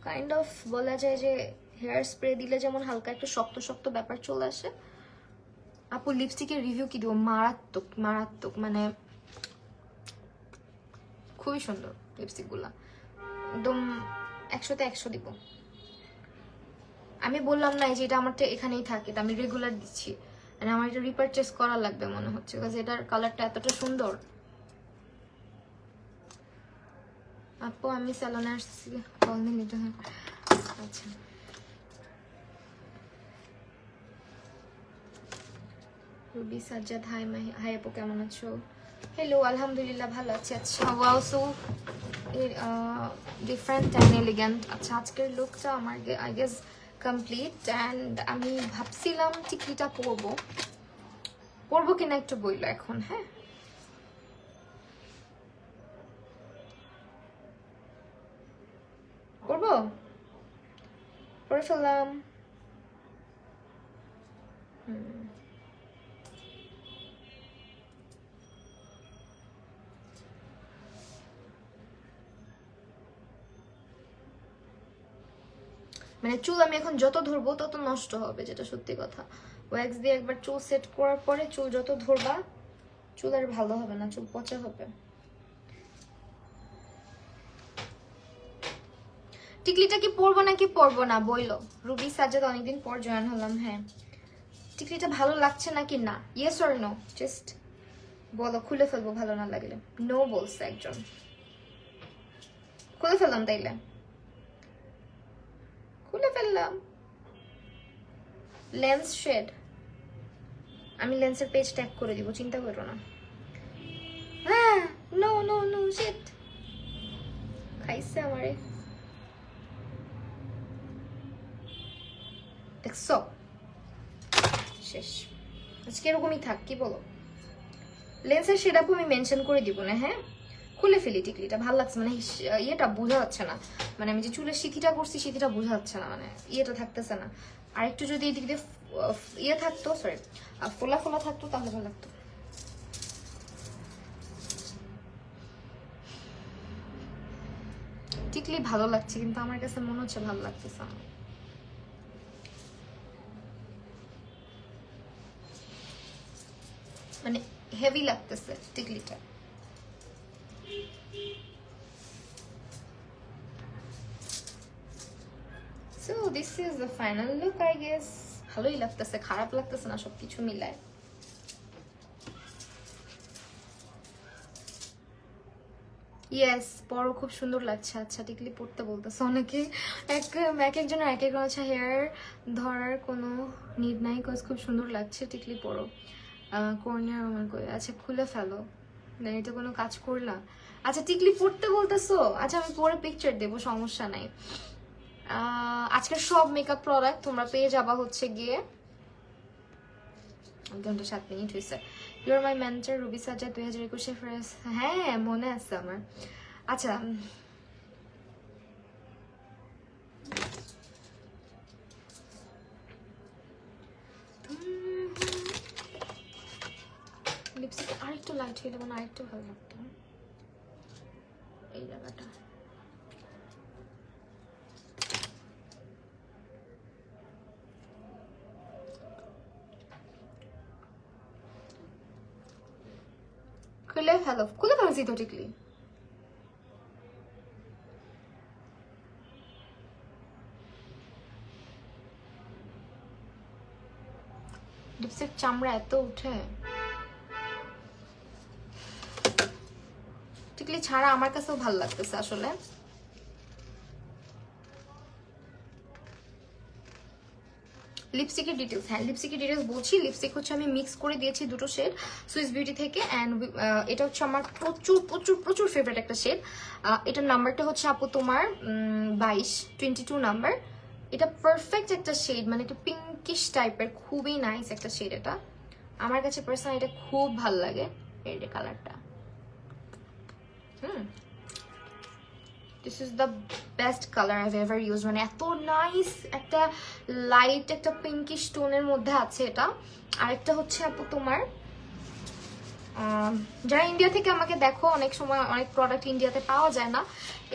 কাইন্ড অফ বলা যায় যে হেয়ার স্প্রে দিলে যেমন হালকা একটা শক্ত শক্ত ব্যাপার চলে আসে। আপু লিপস্টিকের রিভিউ কি দিব? মারাত্মক মারাত্মক, মানে খুবই সুন্দর লিপস্টিক গুলা, একদম 100তে 100 দিব। আমি বললাম না যে এটা আমার এখানেই থাকে, আমি রেগুলার দিচ্ছি, মানে আমার এটা রিপারচেস করা লাগবে মনে হচ্ছে, বিকজ এটার কালারটা এতটা সুন্দর। আপু আমি স্যালনে আসছি, কল দিন এটা। আচ্ছা, রুবি সাজ্জাদ, হাই হাই আপু, কেমন আছো? হ্যালো, আলহামদুলিল্লাহ ভালো আছি। আচ্ছা, wow, so different and elegant. আচ্ছা, আজকের লুকটা আমার আই গেস কমপ্লিট, অ্যান্ড আমি ভাবছিলাম টিকলিটা পরবো কিনা একটু বইলো এখন। হ্যাঁ, পরবো, পরে ফেললাম। মানে চুল আমি এখন যত ধরবো তত নষ্ট হবে, যেটা সত্যি কথা। ওয়্যাক্স দিয়ে একবার চুল সেট করার পরে চুল যত ধরবা চুল আর ভালো হবে না, চুল পচা হবে। টিকলিটা কি পরবো নাকি পরবো না বইলো। রুবি সাজ্জাদ অনেকদিন পর জয়েন হলাম। হ্যাঁ, টিকলিটা ভালো লাগছে নাকি না, ইয়েস অর নো, জাস্ট বলো। খুলে ফেলবো ভালো না লাগলে। নো বলছে একজন, খুলে ফেললাম তাইলে, খুলে ফেললাম। লেন্স শেড, আমি লেন্সের পেজ ট্যাগ করে দিব, চিন্তা করো না। হ্যাঁ, নো নো নো শিট, খাইছে আমারে। দেখছো, শেষ। আজকে এরকমই থাক, কি বলো। লেন্সের শেড আপু আমি মেনশন করে দিব না। হ্যাঁ, খুলে ফেলি টিকলিটা, ভালো লাগছে, মানে ইয়েটা বোঝা যাচ্ছে না, মানে আমি যে চুলের সিথিটা করছি সিথিটা বোঝা যাচ্ছে না, মানে ইয়েটা থাকতেছে না। আর একটু যদি এদিক দিয়ে ইয়ে থাকতো, সরি ফোলা ফোলা থাকতো তাহলে ভালো লাগতো। টিকলি ভালো লাগছে কিন্তু আমার কাছে মনে হচ্ছে ভালো লাগতেছে না। মানে হেভি লাগতেছে টিকলিটা। So this is the final look, I guess. ভালোই লাগতেছে, খারাপ লাগতেছে না, সবকিছু মিলায়। ইয়েস, পরও খুব সুন্দর লাগছে। আচ্ছা, টিকলি পড়তে বলতেছে অনেকে, এক একজনের এক এক আছে। হেয়ার ধরার কোনো নিড নাই, কজ খুব সুন্দর লাগছে। টিকলি পরো, কর্নিয়ার আমার করে। আচ্ছা, খুলে ফেলো, এটা কোনো কাজ করলা। আচ্ছা, টিকলি পড়তে বলতেছো, আচ্ছা আমি পরে পিকচার দেবো, সমস্যা নাই। আজকের সব মেকআপ প্রোডাক্ট তোমরা পেয়ে যাবা হচ্ছে গিয়ে 1:07 হয়েছে। Your my mentor Ruby Sajjad 2021 ফ্রেস। হ্যাঁ, মনে আছে আমার। আচ্ছা, লিপস্টিক আরেকটু লাইট হইলে মানে আরেকটু ভালো লাগতো এই জায়গাটা। খুলে ফেলো, খুলে ফেলছি তো টিকলি। লিপস্টিক চামড়া এত উঠে। টিকলি ছাড়া আমার কাছেও ভালো লাগতেছে আসলে। লিপস্টিকের ডিটেলস, হ্যাঁ লিপস্টিকের ডিটেলস বলছি। লিপস্টিক হচ্ছে আমি মিক্স করে দিয়েছি দুটো শেড সুইস বিউটি থেকে, অ্যান্ড এটা হচ্ছে আমার প্রচুর প্রচুর প্রচুর ফেভারিট একটা শেড। এটার নাম্বারটা হচ্ছে আপু তোমার 22 নাম্বার। এটা পারফেক্ট একটা শেড, মানে একটা পিঙ্কিশ টাইপের, খুবই নাইস একটা শেড। এটা আমার কাছে পার্সোনালি এটা খুব ভালো লাগে, এই যে কালারটা। This is the best colour I've ever use, মানে এত নাইস একটা লাইট একটা পিঙ্কিশ টোনের মধ্যে আছে এটা। আরেকটা হচ্ছে আপু তোমার, যারা ইন্ডিয়া থেকে আমাকে দেখো, অনেক সময় অনেক প্রোডাক্ট ইন্ডিয়াতে পাওয়া যায় না,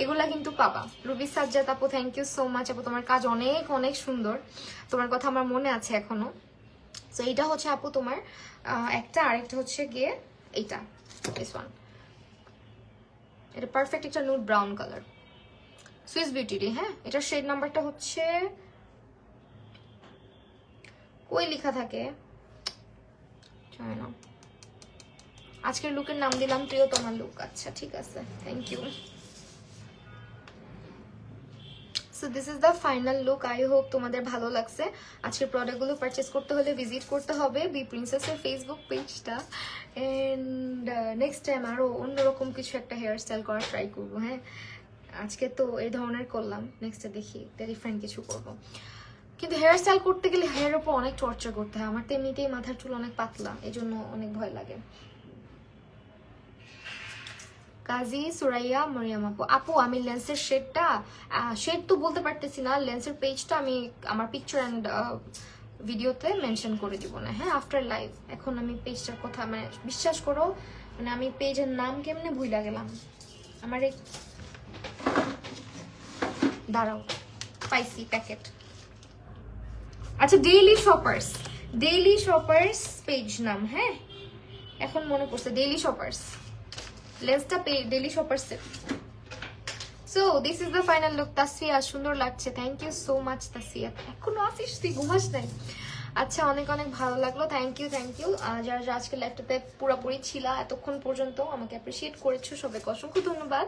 এগুলা কিন্তু পাবা। রুবি সাজ্জাদ আপু, থ্যাংক ইউ সো মাচ আপু, তোমার কাজ অনেক অনেক সুন্দর, তোমার কথা আমার মনে আছে এখনো। তো এইটা হচ্ছে আপু তোমার একটা, আরেকটা হচ্ছে গিয়ে এইটা, দিস ওয়ান। এটা পারফেক্ট একটা নুড ব্রাউন কালার, সুইস বিউটির। হ্যাঁ, এটার শেড নাম্বারটা হচ্ছে, কই লেখা থাকে জানি না। আজকের লুকের নাম দিলাম প্রিয়তমার লুক। আচ্ছা ঠিক আছে, thank you. So this is the final look. I hope তোমাদের ভালো লাগছে। আজকের প্রোডাক্টগুলো পারচেস করতে হলে ভিজিট করতে হবে বি প্রিন্সেসের ফেসবুক পেজটা। অ্যান্ড নেক্সট টাইম আরও অন্যরকম কিছু একটা হেয়ার স্টাইল করার ট্রাই করবো। হ্যাঁ, আজকে তো এই ধরনের করলাম, নেক্সটে দেখি ডিফারেন্ট কিছু করবো। কিন্তু হেয়ার স্টাইল করতে গেলে হেয়ারের উপর অনেক টর্চার করতে হয়। আমার তো এমনিতেই মাথার চুল অনেক পাতলা, এই জন্য অনেক ভয় লাগে। কাজী সুরাইয়া মরিয়াম আপু, আপু আমি লেন্সের শেডটা, শেড তো বলতে পারতেছি না, লেন্সের পেজটা আমি আমার পিকচার অ্যান্ড ভিডিওতে মেনশন করে দিব না। হ্যাঁ, আফটার লাইভ। এখন আমি পেজটার কথা, মানে বিশ্বাস করো, মানে আমি পেজের নাম কেমনে ভুলে গেলাম। আমার দাঁড়াও, পাইছি প্যাকেট। আচ্ছা, ডেইলি শপার্স পেজ নাম, হ্যাঁ এখন মনে পড়ছে, ডেইলি শপার্স লেন্সটা daily shoppers. So this is the final look. Tasfia সুন্দর লাগছে, thank you so much Tasfia. এখনো আসিস তুই, ঘুমাস নাই? আচ্ছা, অনেক অনেক ভালো লাগলো, থ্যাংক ইউ যারা যারা আজকে লাইভটাতে পুরোপুরি ছিল এতক্ষণ পর্যন্ত, আমাকে অ্যাপ্রিসিয়েট করেছো, সবাইকে অসংখ্য ধন্যবাদ।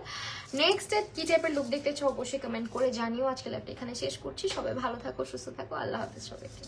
নেক্সট কি টাইপের লুক দেখতে চাও অবশ্যই কমেন্ট করে জানিও। আজকে লাইভটা এখানে শেষ করছি, সবাই ভালো থাকো, সুস্থ থাকো, আল্লাহ হাফেজ সবাইকে।